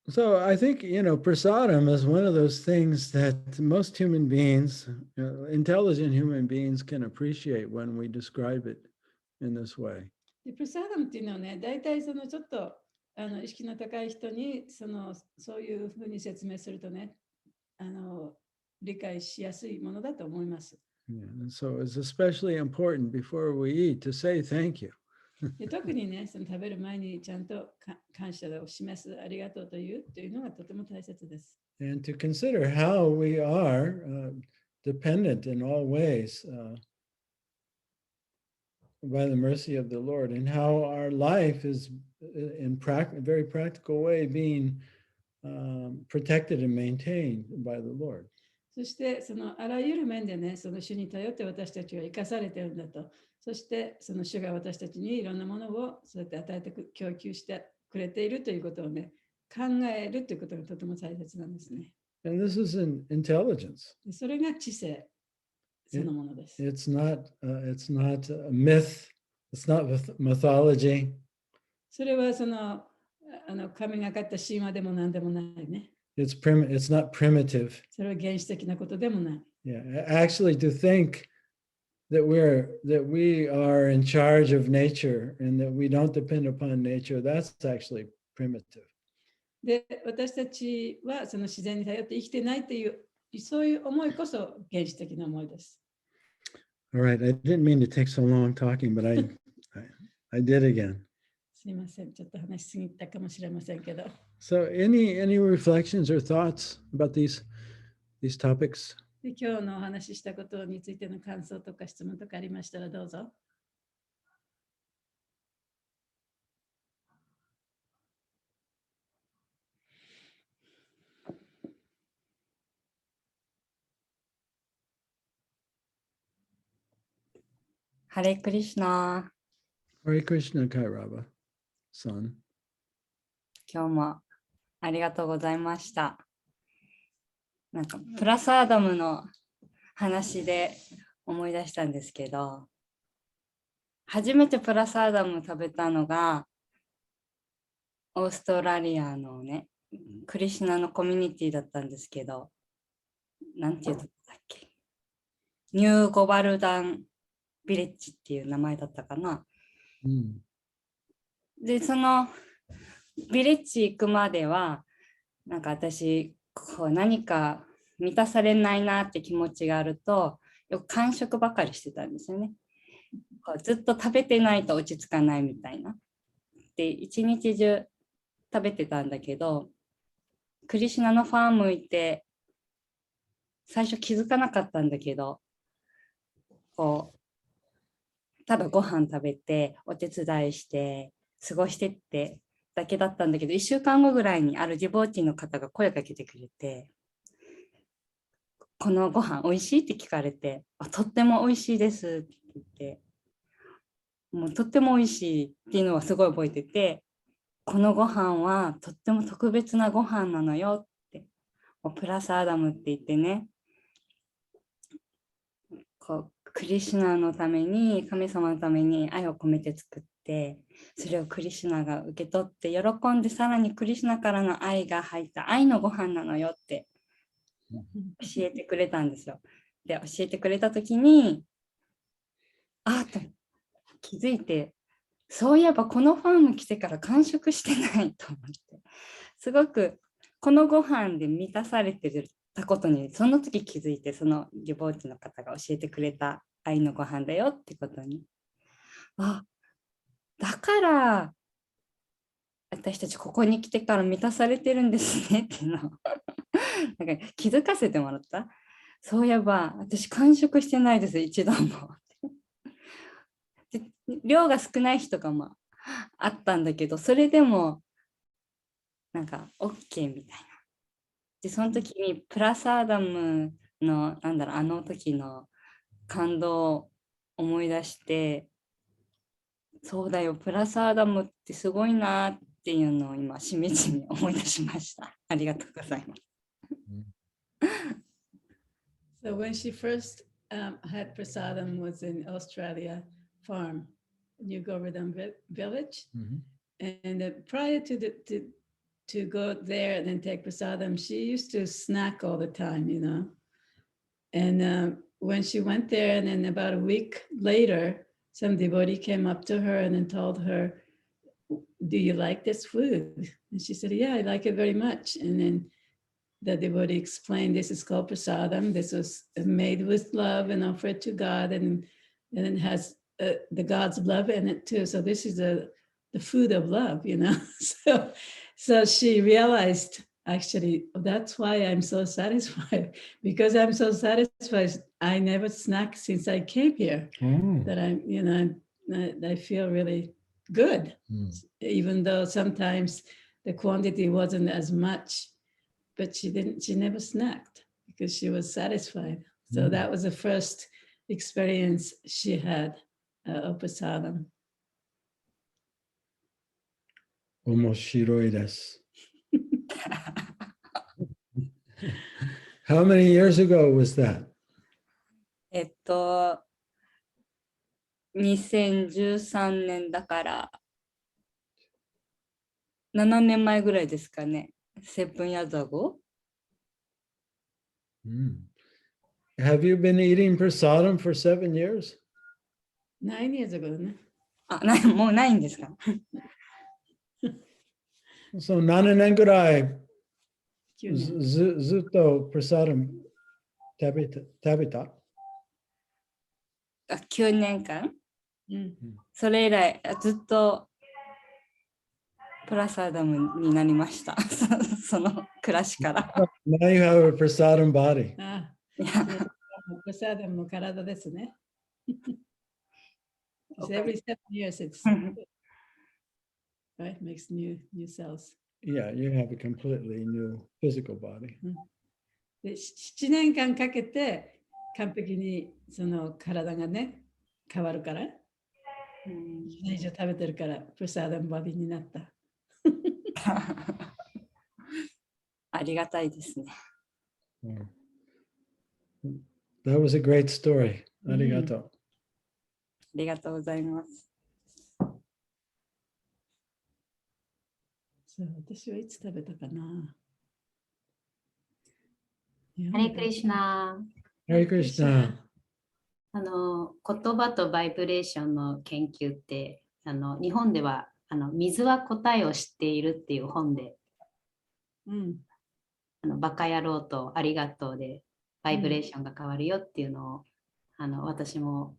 So I think, prasadam is one of those things that most human beings, intelligent human beings can appreciate when we describe it in this way. でプラサーダムっていうのはね、大体そのちょっと意識の高い人にそういうふうに説明するとね、理解しやすいものだと思います。Yeah, and so it's especially important before we eat to say thank you. で特にね、その食べる前にちゃんと感謝を示す、ありがとうというのがとても大切です。And to consider how we are dependent in all ways by the mercy of the Lord, and how our life is in a very practical way being protected and maintained by the Lord. そしてそのあらゆる面でね、その主に頼って私たちは生かされているんだと。そしてその主が私たちにいろんなものをそうやって与えて供給してくれているということをね、考えるということがとても大切なんですね。And this is an intelligence. でそれが知性そのものです。It's not a myth. It's not mythology. それは神がかった神話でも何でもないね。It's not primitive. それは原始的なことでもない。Yeah, actually, to think that we are in charge of nature and that we don't depend upon nature, that's actually primitive. で、私たちはその自然に頼って生きてないという、そういう思いこそ原始的な思いです。All right, I didn't mean to take so long talking, but I did again. すいません、ちょっと話しすぎたかもしれませんけど。So, any reflections or thoughts about these topics? で今日のお話ししたことについての感想とか質問とかありましたらどうぞ。ハレクリシナ。 Hare Krishna Kairava, son. 今日もありがとうございました。なんかプラサーダムの話で思い出したんですけど、初めてプラサーダム食べたのがオーストラリアのね、クリシュナのコミュニティだったんですけど、なんていうとこだっけ、ニューゴバルダンビレッジっていう名前だったかな。で、そのビレッジ行くまでは、なんか私、何か満たされないなって気持ちがあると、よく間食ばかりしてたんですよね。ずっと食べてないと落ち着かないみたいな。で、一日中食べてたんだけど、クリシュナのファーム行って、最初気づかなかったんだけど、ただご飯食べて、お手伝いして、過ごしてってだけだったんだけど、1週間後ぐらいにあるディボーティーの方が声かけてくれて、このご飯おいしいって聞かれて、とってもおいしいですって言って、もうとってもおいしいっていうのはすごい覚えてて、このご飯はとっても特別なご飯なのよって、プラスアダムって言ってね、クリシュナのために、神様のために愛を込めて作って、それをクリシュナが受け取って喜んで、さらにクリシュナからの愛が入った愛のご飯なのよって教えてくれたんですよ。で、教えてくれたときに、と気づいて、そういえばこのファーム来てから完食してないと思って、すごくこのご飯で満たされてたことに、その時気づいて、そのリボーティの方が教えてくれた愛のご飯だよってことに、だから私たちここに来てから満たされてるんですねっていうのをなんか気づかせてもらった。そういえば私完食してないです、一度も。で、量が少ない日とかもあったんだけど、それでもなんか OK みたいな。で、その時にプラサーダムのあの時の感動を思い出して、そうだよ、プラサーダムってすごいなっていうのを今しみじみ思い出しました。ありがとうございます。So when she first had prasadam was in Australia farm, New Govardhan village, and prior to go there and then take prasadam, she used to snack all the time, you know. And when she went there, and then about a week later, some devotee came up to her and then told her, "Do you like this food?" And she said, "Yeah, I like it very much." And then the devotee explained, "This is called prasadam. This was made with love and offered to God, and it has the God's love in it too. So this is the food of love, you know." So she realized, actually, that's why I'm so satisfied, because I'm so satisfied. I never snacked since I came here. That I'm, you know, I feel really good, even though sometimes the quantity wasn't as much. But she never snacked because she was satisfied. So that was the first experience she had of prasadam. 面白いです。How many years ago was that? 2013年だから7年前ぐらいですかね。7 years ago? Have you been eating prasadam for 7 years? 9 years ago ね。もうないんですか？So 7年ぐらい9年。ずっと prasadam 食べた9年間うん。それ以来ずっとプラサーダムになりました。その暮らしから。Now you have a prasadam body. ああ、プサダムの体ですね。Every 7 years it's right, makes new cells. Yeah, you have a completely new physical body. で、7年間かけて完璧にその体がね、変わるから。1年以上食べてるから、プサダムボディになった。ありがたいですね。That was a great story. ありがとう。ありがとうございます。そう、私はいつ食べたかな。ハレクリシュナ。ハレクリシュナ。言葉とバイブレーションの研究って日本では水は答えを知っているっていう本で、バカ野郎とありがとうでバイブレーションが変わるよっていうのを、私も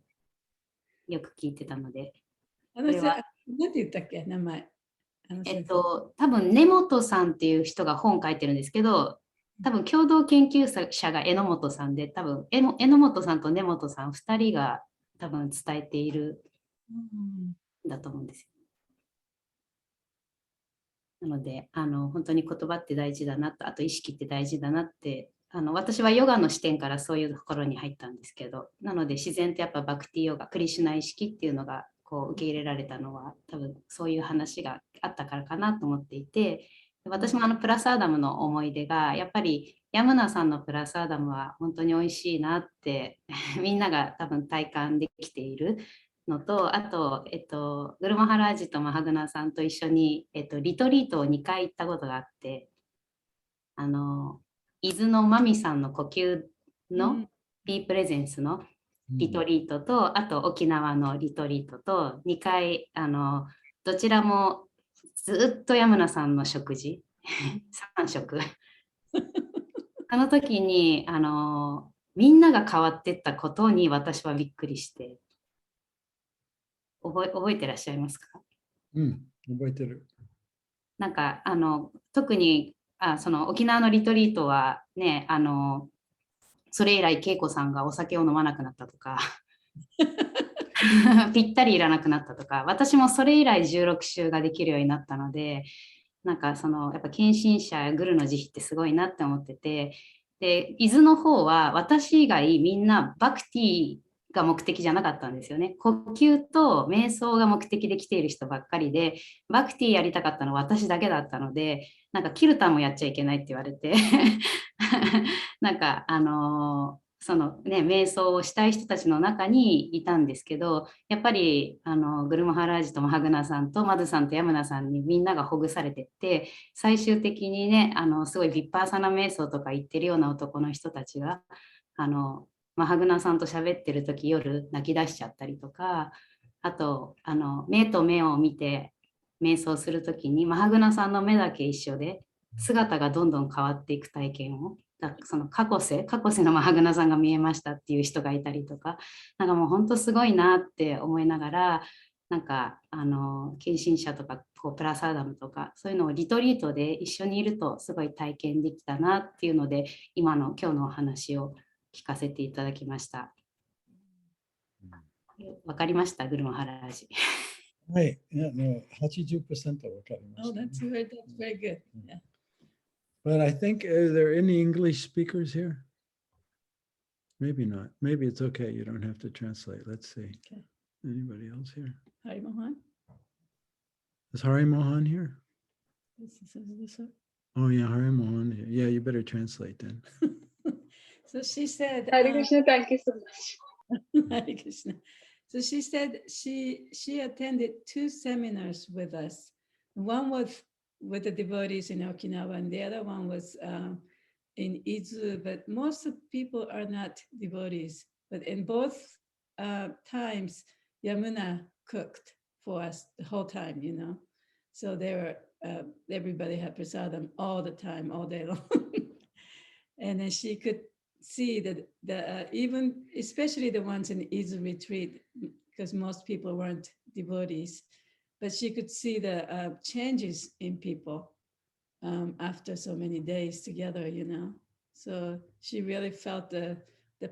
よく聞いてたので、何て言ったっけ名前。多分根本さんっていう人が本書いてるんですけど、多分共同研究者が榎本さんで、多分榎本さんと根本さん2人が多分伝えているんだと思うんですよ。なので本当に言葉って大事だなと、あと意識って大事だなって私はヨガの視点からそういうところに入ったんですけど、なので自然とやっぱバクティヨガ、クリシュナ意識っていうのがこう受け入れられたのは多分そういう話があったからかなと思っていて、私もプラサーダムの思い出がやっぱりヤムナさんのプラサーダムは本当に美味しいなってみんなが多分体感できているのと、あと、グルマハラージとマハグナさんと一緒に、リトリートを2回行ったことがあって、伊豆のマミさんの呼吸のピープレゼンスのリトリートと、あと沖縄のリトリートと2回どちらもずっとヤムナさんの食事3食あの時にみんなが変わっていったことに私はびっくりして、覚えてらっしゃいますか？覚えてる。なんか特にその沖縄のリトリートはね、それ以来恵子さんがお酒を飲まなくなったとかぴったりいらなくなったとか、私もそれ以来16週ができるようになったので、なんかやっぱ献身者やグルの慈悲ってすごいなって思ってて、で伊豆の方は私以外みんなバクティが目的じゃなかったんですよね。呼吸と瞑想が目的で来ている人ばっかりで、バクティやりたかったのは私だけだったので、なんかキルタンもやっちゃいけないって言われてなんかそのね、瞑想をしたい人たちの中にいたんですけど、やっぱりグルマハラージとマハグナさんとマドゥさんとヤムナさんにみんながほぐされてって、最終的にねすごいヴィッパーサナ瞑想とか言ってるような男の人たちがマハグナさんと喋ってる時夜泣き出しちゃったりとか、あと目と目を見て瞑想する時にマハグナさんの目だけ一緒で姿がどんどん変わっていく体験を、その過去世のマハグナさんが見えましたっていう人がいたりとか、なんかもう本当すごいなって思いながら、なんか献身者とかこうプラサーダムとかそういうのをリトリートで一緒にいるとすごい体験できたなっていうので、今の今日のお話を聞かせていただきました。わかりました？グルマハラージ。はい、80% わかりました。Oh, that's very good. Yeah. But I think, are there any English speakers here? Maybe not. Maybe it's okay. You don't have to translate. Let's see. Okay. Anybody else here? Hari Mohan? Is Hari Mohan here? Oh, yeah, Hare Mohan. Yeah, you better translate then. So she said, Hare Krishna, thank you so much. Hare Krishna. So she said she attended 2 seminars with us. One was with the devotees in Okinawa, and the other one was in Izu. But most of people are not devotees. But in both times, Yamuna cooked for us the whole time, you know. So they were everybody had prasadam all the time, all day long. And then she could see that even, especially the ones in Izu retreat, because most people weren't devotees, but she could see the changes in people after so many days together, you know. So she really felt the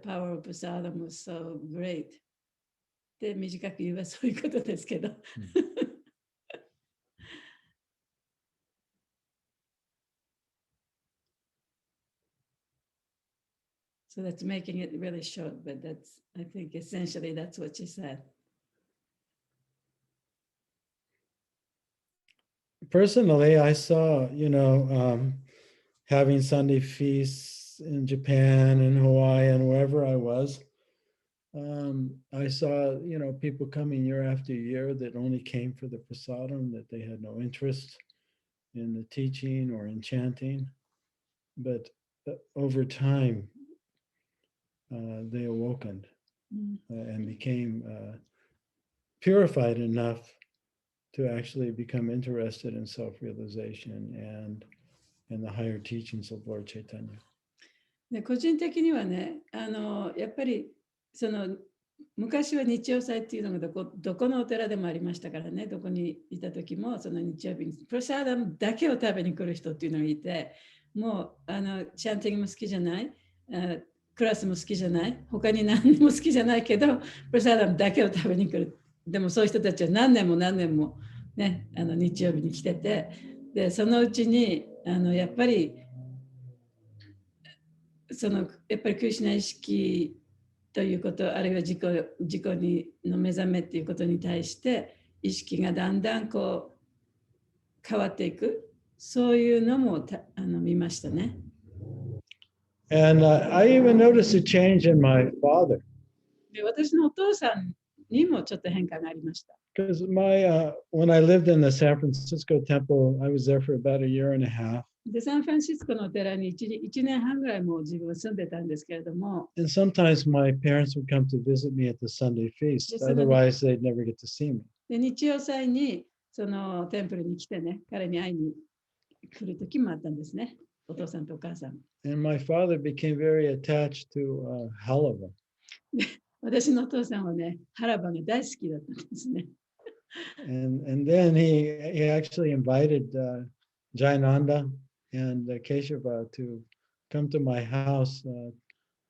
power of prasadam was so great. で、短く言えばそういうことですけど。So that's making it really short, but that's, I think essentially that's what she said. Personally, I saw, having Sunday feasts in Japan and Hawaii and wherever I was. I saw, people coming year after year that only came for the prasadam, that they had no interest in the teaching or in chanting. But over time, they awokened and became purified enough to actually become interested in self-realization and the higher teachings of Lord Chaitanya. で個人的にはね、やっぱりその昔は日曜祭っていうのがどこのお寺でもありましたからね、どこにいた時もその日曜日にプロサーダムだけを食べに来る人っていうのがいて、もうチャンティングも好きじゃない、クラスも好きじゃない、他に何も好きじゃないけど、プロサーダムだけを食べに来る。でもそういう人たちは何年もね、日曜日に来てて、でそのうちにやっぱりクリシュナ意識ということ、あるいは自己の目覚めっていうことに対して意識がだんだんこう変わっていく、そういうのも見ましたね。And I even noticed a change in my father. で私のお父さんにもちょっと変化がありました。Because when I lived in the San Francisco temple, I was there for about a year and a half. でサンフランシスコのお寺に1年半ぐらいもう自分は住んでたんですけれども。And sometimes my parents would come to visit me at the Sunday feast. Otherwise, they'd never get to see me. で日曜祭にそのテンプルに来てね、彼に会いに来る時もあったんですね。お父さんとお母さん。And my father became very attached to halava. 私のお父さんはね、ハラバが大好きだったんですね。And then he actually invited Jayananda and Keshava to come to my house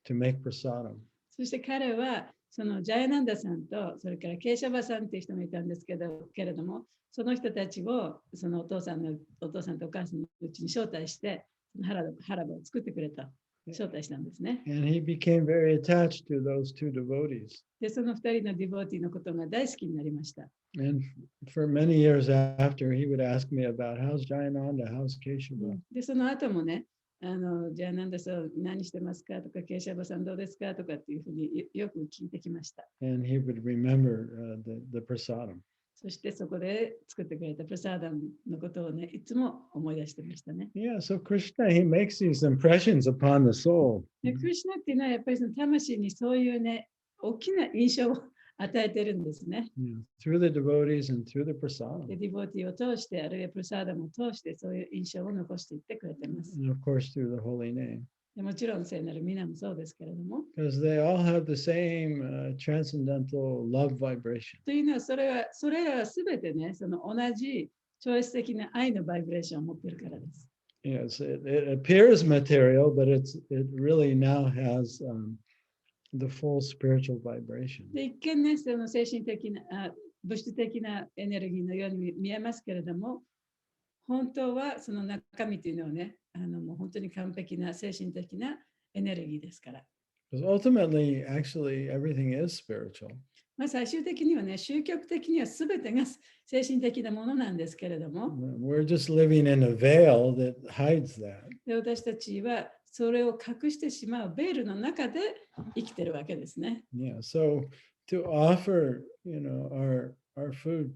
to make prasadam. そして彼はそのジャヤナンダさんとそれからケーシャバさんっていう人もいたんですけれども、その人たちをそのお父さんとお母さんのうちに招待してハラバを作ってくれた。招待したんですね。And he became very attached to those two devotees. で、その二人のディボーティーのことが大好きになりました。And for many years after, he would ask me about how's Jayananda, how's Keshava. で、その後もね、ジャヤナンダさん何してますかとか、ケーシャバさんどうですかとかっていうふうによく聞いてきました。And he would remember the prasadam. そしてそこで作ってくれたプラサーダムのことをね、いつも思い出してましたね。Yeah, so Krishna, he makes these impressions upon the soul. で、クリシュナっていうのはやっぱりその魂にそういうね、大きな印象を与えてるんですね。Through the devotees and through the prasadam. で、ディボーティーを通して、あるいはプラサーダムを通して、そういう印象を残していってくれてます。And of course, through the holy name. でもちろん聖なる皆もそうですけれども。Because they all have the same transcendental love vibration. というのは、それらはすべてね、その同じ超越的な愛のバイブレーションを持っているからです。Yes, it appears material, but it really now has the full spiritual vibration. で、一見ね、その精神的な、物質的なエネルギーのように見えますけれども、本当はその中身というのはね、もう本当に完璧な精神的なエネルギーですから。Because ultimately, actually, everything is spiritual. まあ、最終的にはね、宗教的には全てが精神的なものなんですけれども、We're just living in a veil that hides that. で私たちはそれを隠してしまうベールの中で生きてるわけですね。Yeah, so to offer, our food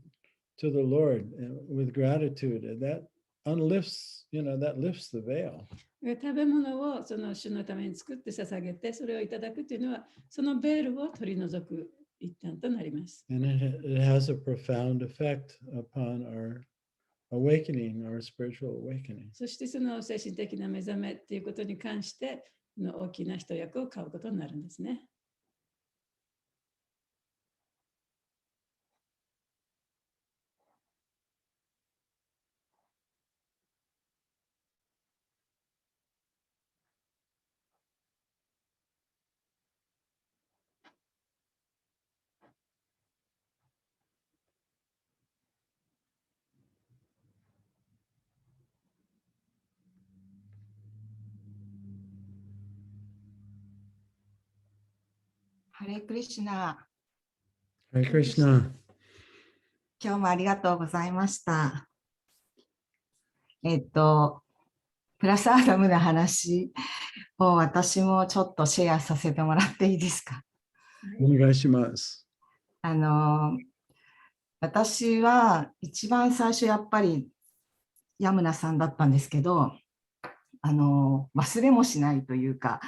to the Lord with gratitude, that unlifts, that lifts the veil. 食べ物をその主のために作って捧げて、それをいただくというのは、そのベールを取り除く一端となります。And it has a profound effect upon our awakening, our spiritual awakening. そしてその精神的な目覚めっていうことに関しての大きな一役を買うことになるんですね。ハレクリシュナ、 Hare Krishna. 今日もありがとうございました。プラサーダムの話を私もちょっとシェアさせてもらっていいですか。お願いします。私は一番最初やっぱりヤムナさんだったんですけど、忘れもしないというか、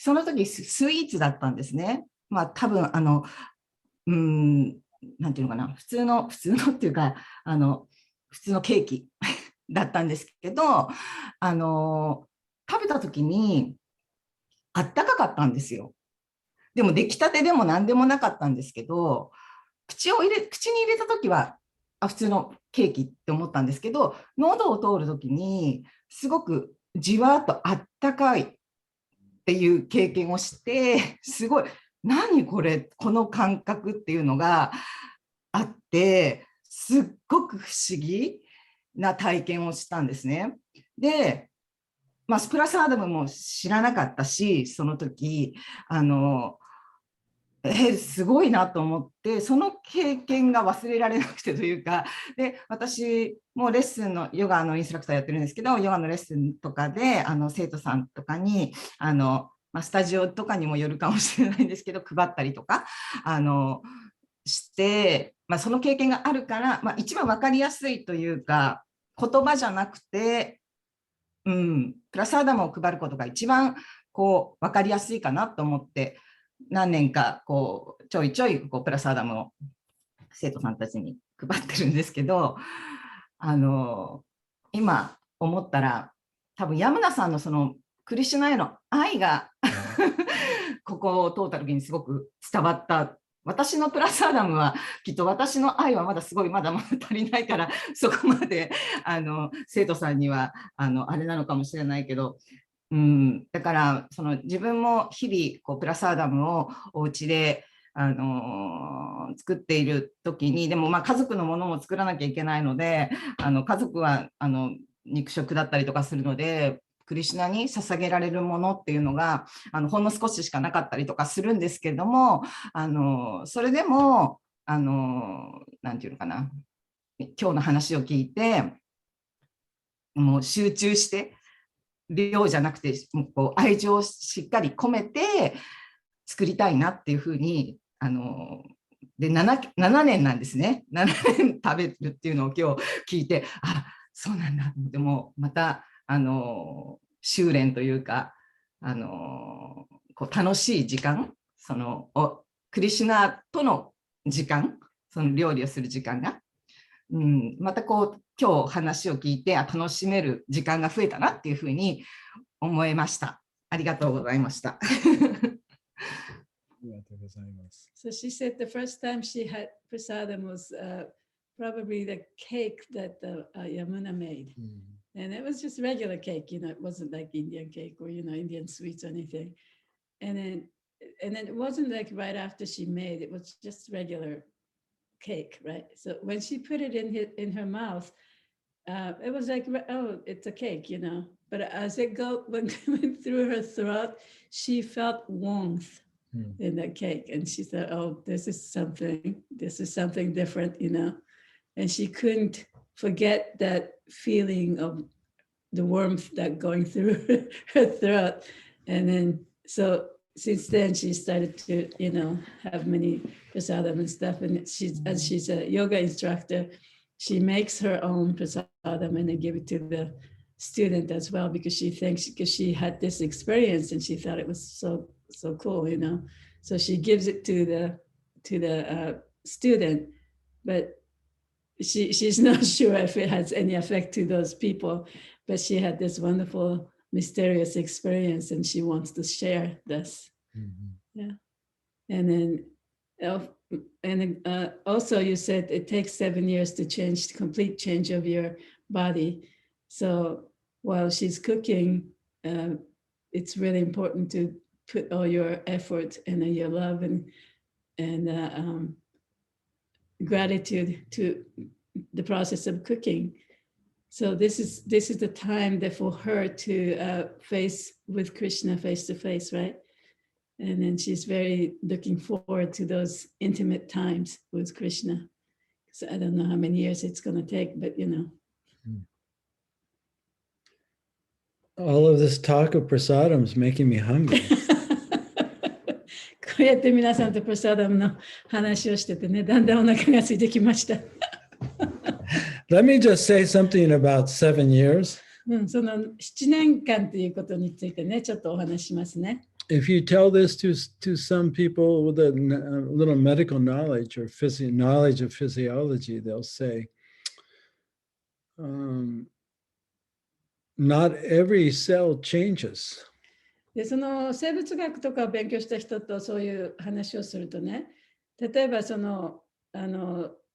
その時スイーツだったんですね。まあ多分なんていうのかな、普通のっていうか普通のケーキだったんですけど、食べた時にあったかかったんですよ。でも出来たてでも何でもなかったんですけど、口に入れた時は普通のケーキって思ったんですけど、喉を通る時にすごくじわっとあったかいっていう経験をして、すごい何これこの感覚っていうのがあって、すっごく不思議な体験をしたんですね。で、スプラサーダムも知らなかったし、その時すごいなと思って、その経験が忘れられなくてというか、で私もレッスンのヨガのインストラクターやってるんですけど、ヨガのレッスンとかで生徒さんとかにスタジオとかにもよるかもしれないんですけど、配ったりとかして、その経験があるから、一番分かりやすいというか、言葉じゃなくて、プラサーダムを配ることが一番分かりやすいかなと思って、何年かちょいちょいプラサーダムを生徒さんたちに配ってるんですけど、今思ったら多分ヤムナさんのそのクリシュナへの愛がここを通った時にすごく伝わった。私のプラサーダムはきっと私の愛はまだすごいまだまだ足りないから、そこまで生徒さんにはあれなのかもしれないけど、だからその自分も日々プラサーダムをお家で作っている時に、でも家族のものも作らなきゃいけないので、家族は肉食だったりとかするので、クリシュナに捧げられるものっていうのがほんの少ししかなかったりとかするんですけれども、それでもなんていうのかな、今日の話を聞いてもう集中して量じゃなくて愛情をしっかり込めて作りたいなっていうふうにで 7年なんですね。7年食べるっていうのを今日聞いて、そうなんだ。でもまた修練というか楽しい時間、クリシュナとの時間、その料理をする時間が、また今日話を聞いて楽しめる時間が増えたなっていうふうに思いました。ありがとうございました。So she said the first time she had prasadam was probably the cake that Yamuna made. And it was just regular cake, it wasn't like Indian cake or, Indian sweets or anything. And then it wasn't like right after she made it, was just regular cake, right? So when she put it in her mouth, it was like, oh, it's a cake, But as it went through her throat, she felt warmth. in the cake. And she thought, oh, this is something different, you know. And she couldn't forget that feeling of the warmth that going through her throat. And then, so since then she started to, you know, have many prasadam and stuff. And as she's a yoga instructor, she makes her own prasadam and then give it to the student as well, because she had this experience and she thought it was so cool, you know. So she gives it to the student, but she's not sure if it has any effect to those people, but she had this wonderful, mysterious experience and she wants to share this. Yeah. And then also you said it takes 7 years to complete change of your body. So while she's cooking, it's really important to put all your effort and your love and gratitude to the process of cooking. So this is the time that for her to face with Krishna face to face, right? And then she's very looking forward to those intimate times with Krishna. So I don't know how many years it's going to take, but you know. All of this talk of prasadam is making me hungry. こうやって皆さんとプラサダムの話をしててね、だんだんお腹が空いてきました。Let me just say something about 7 years. その7年間ということについてね、ちょっとお話ししますね。If you tell this to some people with a little medical knowledge or knowledge of physiology, they'll say, not every cell changes. でその生物学とかを勉強した人とそういう話をするとね、例えばその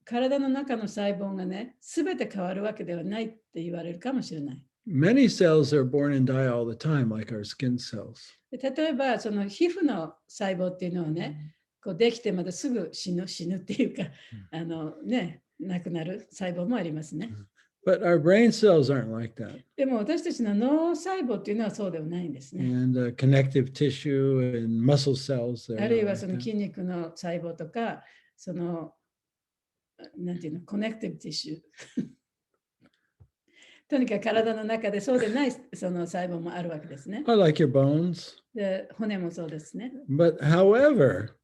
体の中の細胞がね、すべて変わるわけではないって言われるかもしれない。Many cells are born and die all the time, like our skin cells. で例えばその皮膚の細胞っていうのはね、こうできてまたすぐ死ぬっていうか、ね、なくなる細胞もありますね。But our brain cells aren't like that. でも私たちの脳細胞っていうのはそうではないんですね。And connective tissue and muscle cells. あるいはその筋肉の細胞とか、そのなんていうの、コネクティブティッシュ。とにかく体の中でそうでないその細胞もあるわけですね。I like your bones. で、骨もそうですね。But however,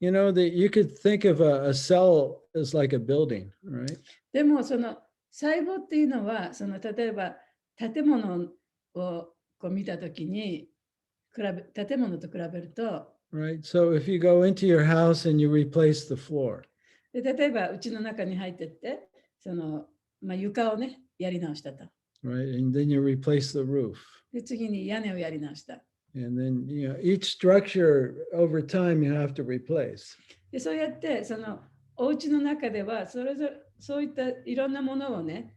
you know, that you could think of a cell as like a building, right? でもその細胞っていうのは、その例えば建物をこう見たときに建物と比べると、Right. So if you go into your house and you replace the floor. で例えばうちの中に入ってってその、床をねやり直したと。Right. And then you replace the roof. で次に屋根をやり直した。And then, you know, each structure over time you have to replace. でそうやってそのお家の中ではそれぞれそういったいろんなものをね、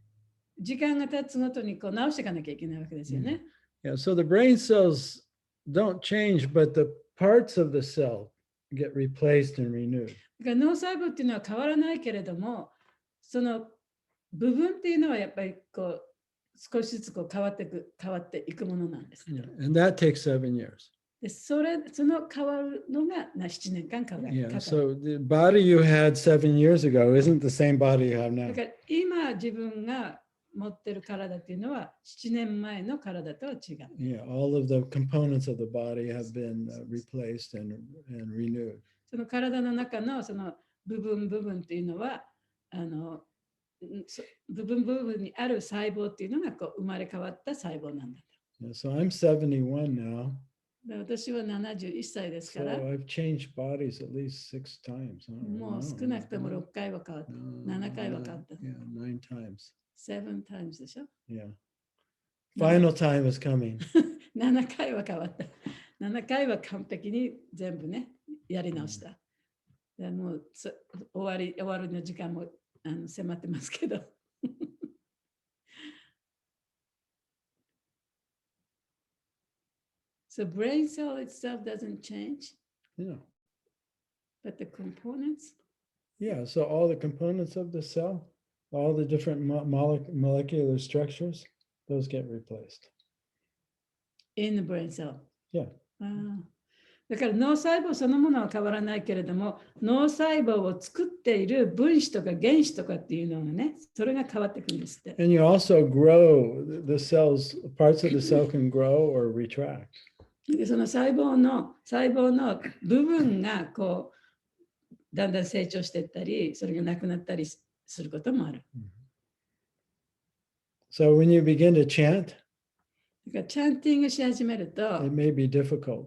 時間が経つごとにこう直していかなきゃいけないわけですよね。Yeah. So the brain cells don't change, but the parts of the cell get replaced and renewed. だから脳細胞っていうのは変わらないけれども、その部分っていうのはやっぱりこう少しずつこう変わっていくものなんです。Yeah. And that takes 7 years. でその変わるのが7年間かかる。Yeah. So the body you had 7 years ago isn't the same body you have now. だから今自分が持ってる体っていうのは7年前の体とは違う。Yeah. All of the components of the body have been replaced and renewed. その体の中のその部分っていうのは部分にある細胞っていうのがこう生まれ変わった細胞なんだ。Yeah, so I'm 71 now. で私は71歳ですか So ら、I've changed bodies at least 6 times. もう少なくとも6回は変わった。7回は変わった。Yeah, 9 times. 7 times でしょ Yeah. Final time is coming. 7回は変わった。7回は完璧に全部ね、やり直した。でもう終わるの時間も迫ってますけど。So brain cell itself doesn't change, Yeah. but the components? Yeah, so all the components of the cell, all the different molecular structures, those get replaced. In the brain cell? Yeah. だから脳細胞そのものは変わらないけれども、脳細胞を作っている分子とか原子とかっていうのがね、それが変わってくるんですって。And you also grow, the cells, parts of the cell can grow or retract. でその細胞の部分がこうだんだん成長していったり、それがなくなったりすることもある。So when you begin to chant, だからチャンティングし始めると、 it may be difficult.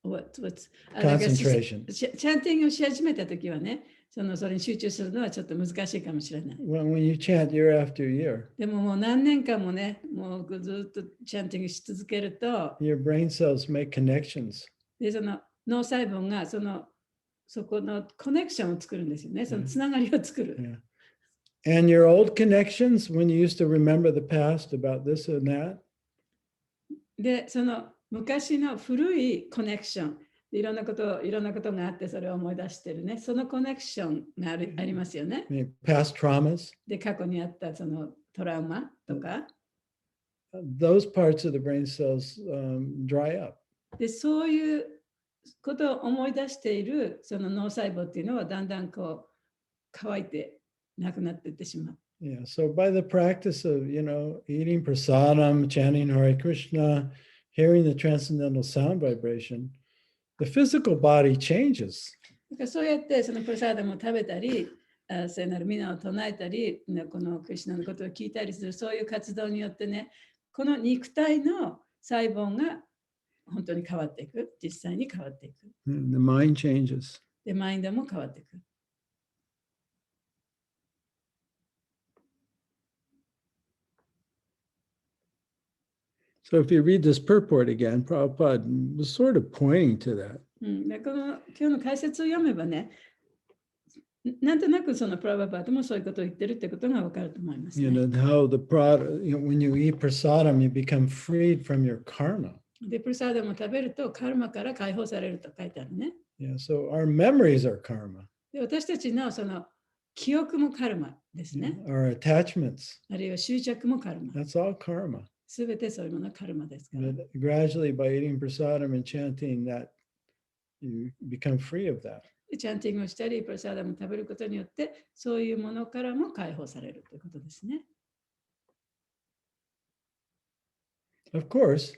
Concentration. Concentration. チャンティングをし始めたときはね、それに集中するのはちょっと難しいかもしれない。When you chant year after year, でももう何年間もね、もうずっとチャンティングし続けると、 your brain cells make connections. でその脳細胞がそこのコネクションを作るんですよね。そのつながりを作る。Yeah. And your old connections, when you used to remember the past about this and that, で、その昔の古いコネクション、いろんなことがあってそれを思い出してるね。そのコネクションがありますよね。past traumas, で、過去にあったそのトラウマとか。those parts of the brain cells dry up. で、そういうことを思い出しているその脳細胞っていうのはだんだんこう乾いてなくなっていってしまう。Yeah, so by the practice of, eating prasadam, chanting Hare Krishna, hearing the transcendental sound vibration, the physical body changes. だからそうやってそのプラサーダムを食べたり、聖なる皆を唱えたり、このクリシュナのことを聞いたりする、そういう活動によってね、この肉体の細胞が本当に変わっていく、実際に変わっていく。The mind changes. で、マインドも変わっていく。So if you read this purport again, Prabhupada was sort of pointing to that. でこの今日の解説を読めばね、なんとなくそのプラバパートもそういうことを言ってるってことがわかると思います、ね。How the when you eat prasadam, you become freed from your karma. で、プラサーダムを食べるとカルマから解放されると書いてあるね。Yeah, so our memories are karma. で、私たちのその記憶もカルマですね。Our attachments. あるいは執着もカルマ。That's all karma. すべてそういうものはカルマですから。But gradually, by eating prasadam and chanting, that you become free of that. チャンティングをしたり、プラサーダムを食べることによって、そういうものからも解放されるということですね。Of course,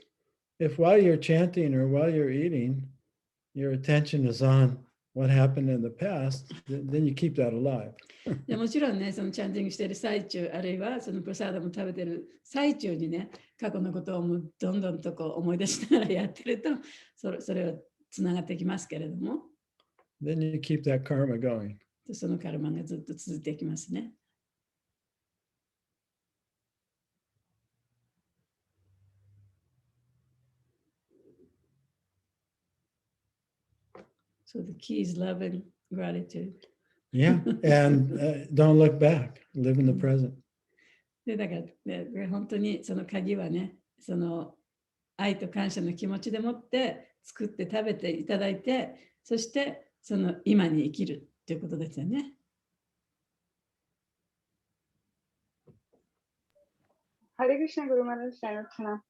if while you're chanting or while you're eating, your attention is on what happened in the past, then you keep that alive. でもちろんね、そのチャンティングしている最中、あるいはそのプラサーダムを食べている最中にね、過去のことをどんどんとこう思い出しながらやってると、それはつながってきますけれども。Then you keep that karma going. そのカルマがずっと続いていきますね。So the key is love and gratitude. Yeah, and don't look back. Live in the present. でだから、本当にその鍵はね、その愛と感謝の気持ちでもって作って食べていただいて、そしてその今に生きるということですよね。Hare Krishna, Guru Maharaj, Shayana.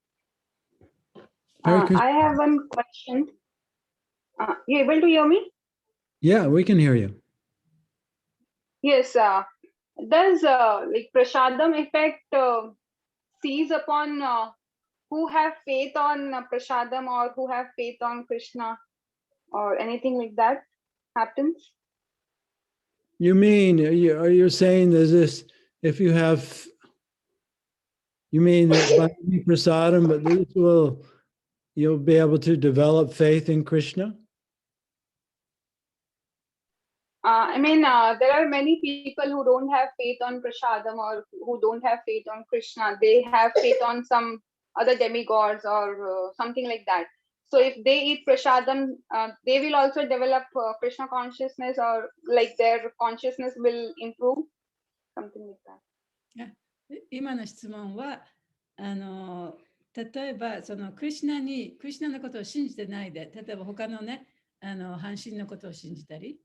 Hare Krishna. I have one question. You able to hear me? Yeah, we can hear you. Yes. Does like prasadam effect seize upon who have faith on prasadam or who have faith on Krishna or anything like that happens? You mean, are you saying there's this, if you have, you mean that by eating prasadam, but you'll be able to develop faith in Krishna? I mean, there are many people who don't have faith on prasadam or who don't have faith on Krishna. They have faith on some other demigods or something like that. So if they eat prasadam, they will also develop Krishna consciousness, or like their consciousness will improve, something like that. 今の質問は、例えばそのクリシュナのことを信じてないで、例えば他のね、半身のことを信じたり、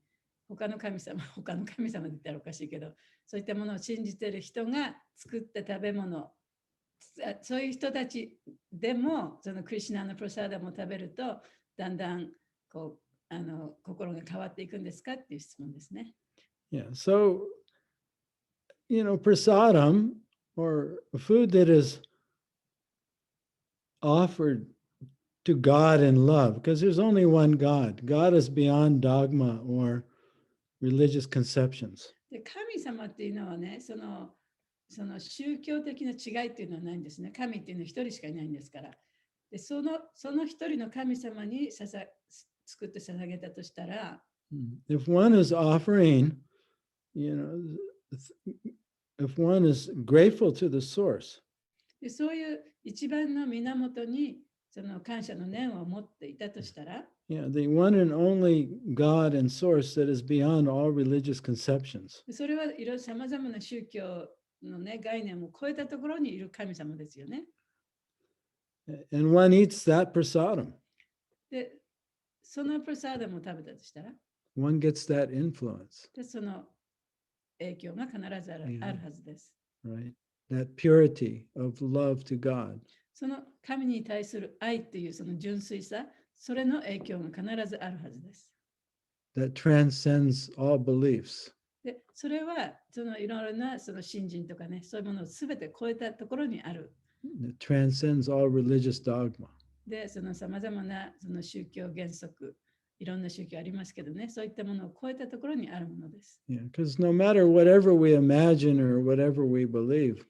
他の神様って言ったらおかしいけど、そういったものを信じている人が作った食べ物そういう人たちでも、そのクリシュナのプラサーダムを食べると、だんだんこう心が変わっていくんですかっていう質問ですね。Yeah, so, prasadam, or food that is offered to God in love, because there's only one God. God is beyond dogma or religious conceptions. で、神様っていうのはね、その宗教的な違いっていうのはないんですね。神っていうのは一人しかいないんですから。で、その一人の神様に作って捧げたとしたら、If one is offering, if one is grateful to the source, でそういう一番の源にその感謝の念を持っていたとしたら、the one and only God and source that is beyond all religious conceptions. それはいろいろさまざまな宗教の、ね、概念を超えたところにいる神様ですよね。And one eats that prasadam. で、そのプラサーダムを食べたとしたら、One gets that influence, でその影響が必ずあるはずです。right? That purity of love to God. その神に対する愛というその純粋さ、それの影響が必ずあるはずです。That transcends all beliefs. で、それはそのいろいろなその信心とかね、そういうものをすべて超えたところにある。It transcends all religious dogma. で、そのさまざまなその宗教原則、いろんな宗教ありますけどね、そういったものを超えたところにあるものです。Yeah, because no matter whatever we imagine or whatever we believe,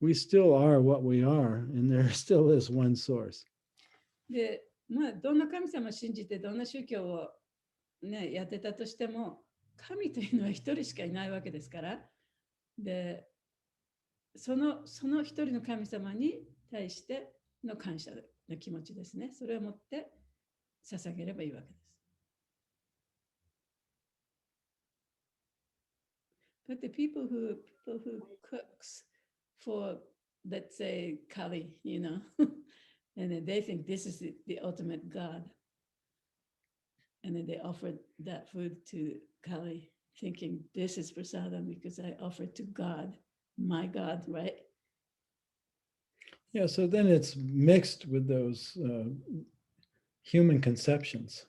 we still are what we are, and there still is one source. で、どんな神様を信じて、どんな宗教を、ね、やってたとしても、神というのは一人しかいないわけですから、で、その一人の神様に対しての感謝の気持ちですね。それを持って捧げればいいわけです。But the people who cooks for, let's say, Kali, and then they think this is the ultimate God. And then they offer that food to Kali, thinking this is prasadam because I offered to God, my God, right? Yeah, so then it's mixed with those human conceptions.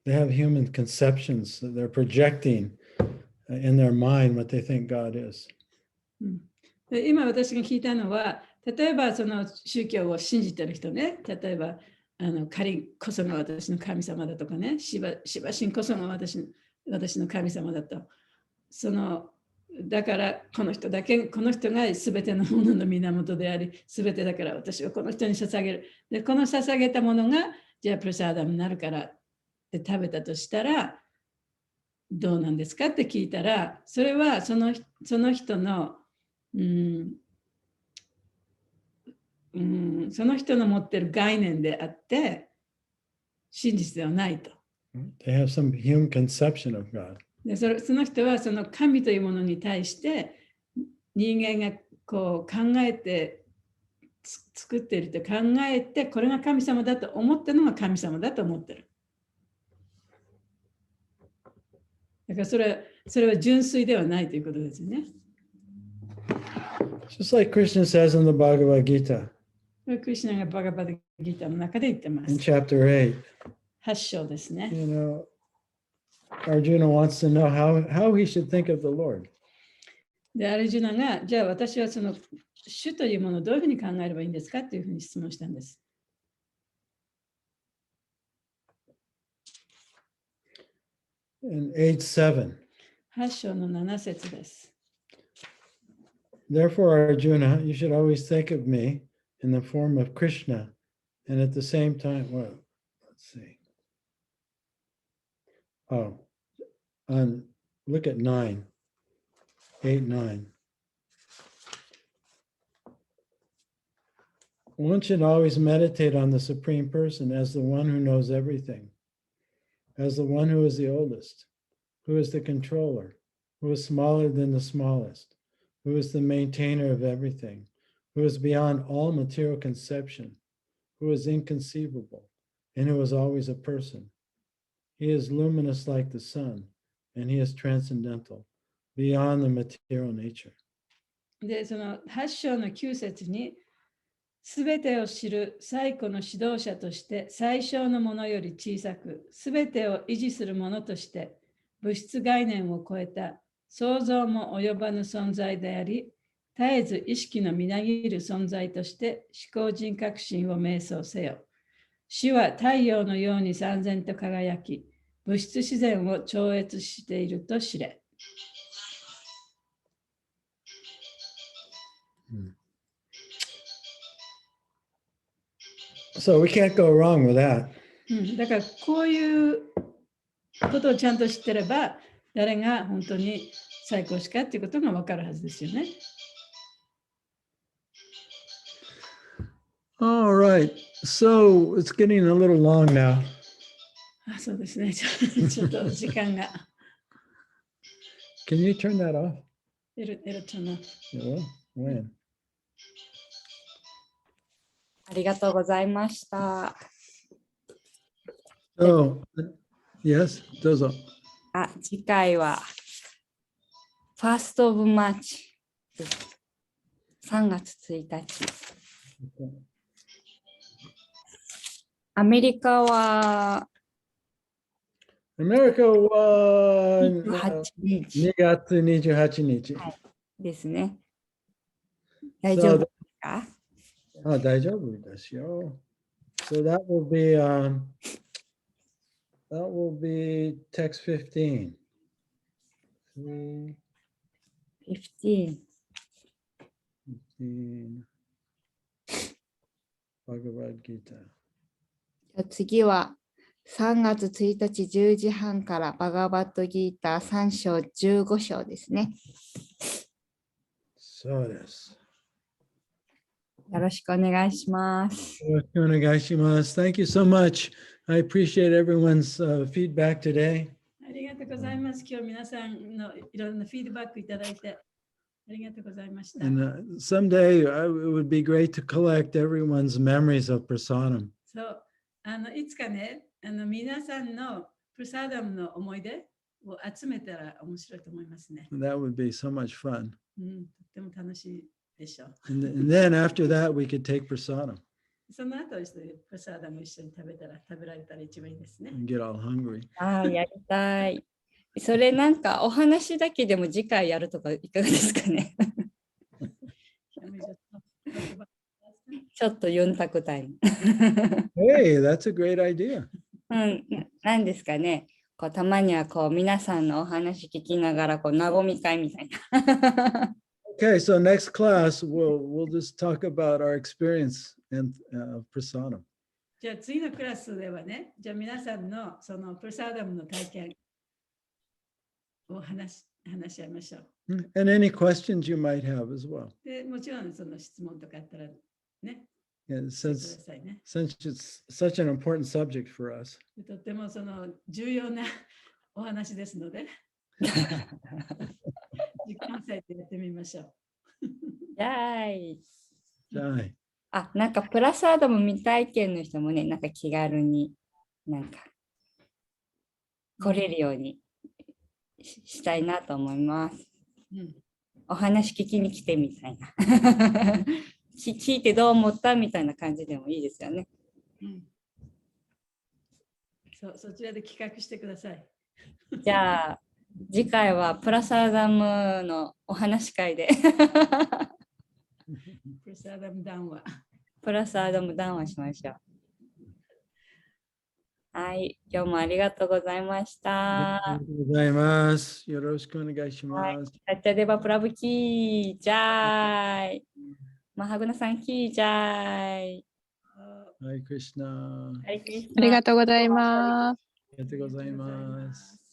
They have human conceptions that they're projecting in their mind what they think God is. で今私が聞いたのは、例えばその宗教を信じてる人ね、例えばカリこそが私の神様だとかね、シバ神こそが私の神様だと。だからこの人が全てのものの源であり、全てだから私はこの人に捧げる。で、この捧げたものが、じゃあプラサーダムになるからって食べたとしたら、どうなんですかって聞いたら、それはその人の、その人の持っている概念であって、真実ではないと。They have some human conception of God. でその人はその神というものに対して人間がこう考えて作っていると考えて、これが神様だと思ったのが神様だと思ってる。だからそれは純粋ではないということですね。Just like Krishna says in the Bhagavad Gita. クリシュナがバガバダギータの中で言ってま In す。chapter 8. 8章ですね。Arjuna wants to know how he should think of the Lord. で、アルジュナが、じゃあ私はその主というものをどういうふうに考えればいいんですかというふうに質問したんです。In 8:7. 8章の7節です。Therefore, Arjuna, you should always think of me in the form of Krishna, and at the same time, well, let's see. Look at 9. 8:9. One should always meditate on the Supreme Person as the one who knows everything, as the one who is the oldest, who is the controller, who is smaller than the smallest, who is the maintainer of everything, who is beyond all material conception, who is inconceivable, and who is always a person. He is luminous like the sun, and he is transcendental. beyond the material nature. で、その8章の9節に、すべてを知る最古の指導者として最小のものより小さく、すべてを維持するものとして物質概念を超えた想像も及ばぬ存在であり、絶えず意識のみなぎる存在として思考人格心を瞑想せよ。主は太陽のように燦然と輝き、物質自然を超越していると知れ。So we can't go wrong with that. だからこういうことをちゃんと知ってれば、誰が本当に最高しかっていうことが分かるはずですよね。All right. So it's getting a little long now. あ、そうですね。ちょっと時間が。Can you turn that off? エルトの。Yeah, when? ありがとうございました。So, yes, どうぞ。あ、次回は、ファーストオブマーチです。3月1日。アメリカはアメリカは28日2月28日。ですね。大丈夫ですか？あ、大丈夫ですよ。So that will be text 15. 15。 15. バガヴァッドギーター。次は3月1日10時半からバガバッドギーター3章15章ですね。そうです。よろしくお願いします。よろしくお願いします。Thank you so much. I appreciate everyone's feedback today. ありがとうございます。今日皆さんのいろんなフィードバックいただいてありがとうございました。And someday it would be great to collect everyone's memories of Prasadam. そう、いつかね、皆さんのプラサーダムの思い出を集めたら面白いと思いますね。That would be so much fun. とっても楽しいでしょう。And then after that, we could take Prasadam その後、プラサーダム一緒に食べられたら一番いいですね。and get all hungry. ああ、やりたい。それなんかお話だけでも次回やるとかいかがですかね。ちょっとユンタクタイム。Hey, that's a great idea. なんですかね。こうたまにはこう皆さんのお話聞きながらこう和み会みたいな。Okay, so next class, we'll just talk about our experience in Prasadam. じゃあ次のクラスではね、じゃあ皆さんのそのプラサーダムの体験を話し合いましょう。And any questions you might have as well. でもちろんその質問とかあったらね。And してく since ださいね。 it's such an important subject for us. とってもその重要なお話ですので、時間割いてやってみましょう。やーい。Jai. あ、なんかプラサーダム未体験の人もね、なんか気軽になんか来れるようにしたいなと思います。お話聞きに来てみたいな。聞いてどう思ったみたいな感じでもいいですよね。そちらで企画してください。じゃあ次回はプラサーダムのお話会でプラサーダム談話。プラサーダム談話しましょう。はい、今日もありがとうございました。ありがとうございます。よろしくお願いします。サッチャデバプラブキージャーイ。マハグナさんキージャーイ。ハリクリシナ。ハリクリシナ。ありがとうございます。ありがとうございます。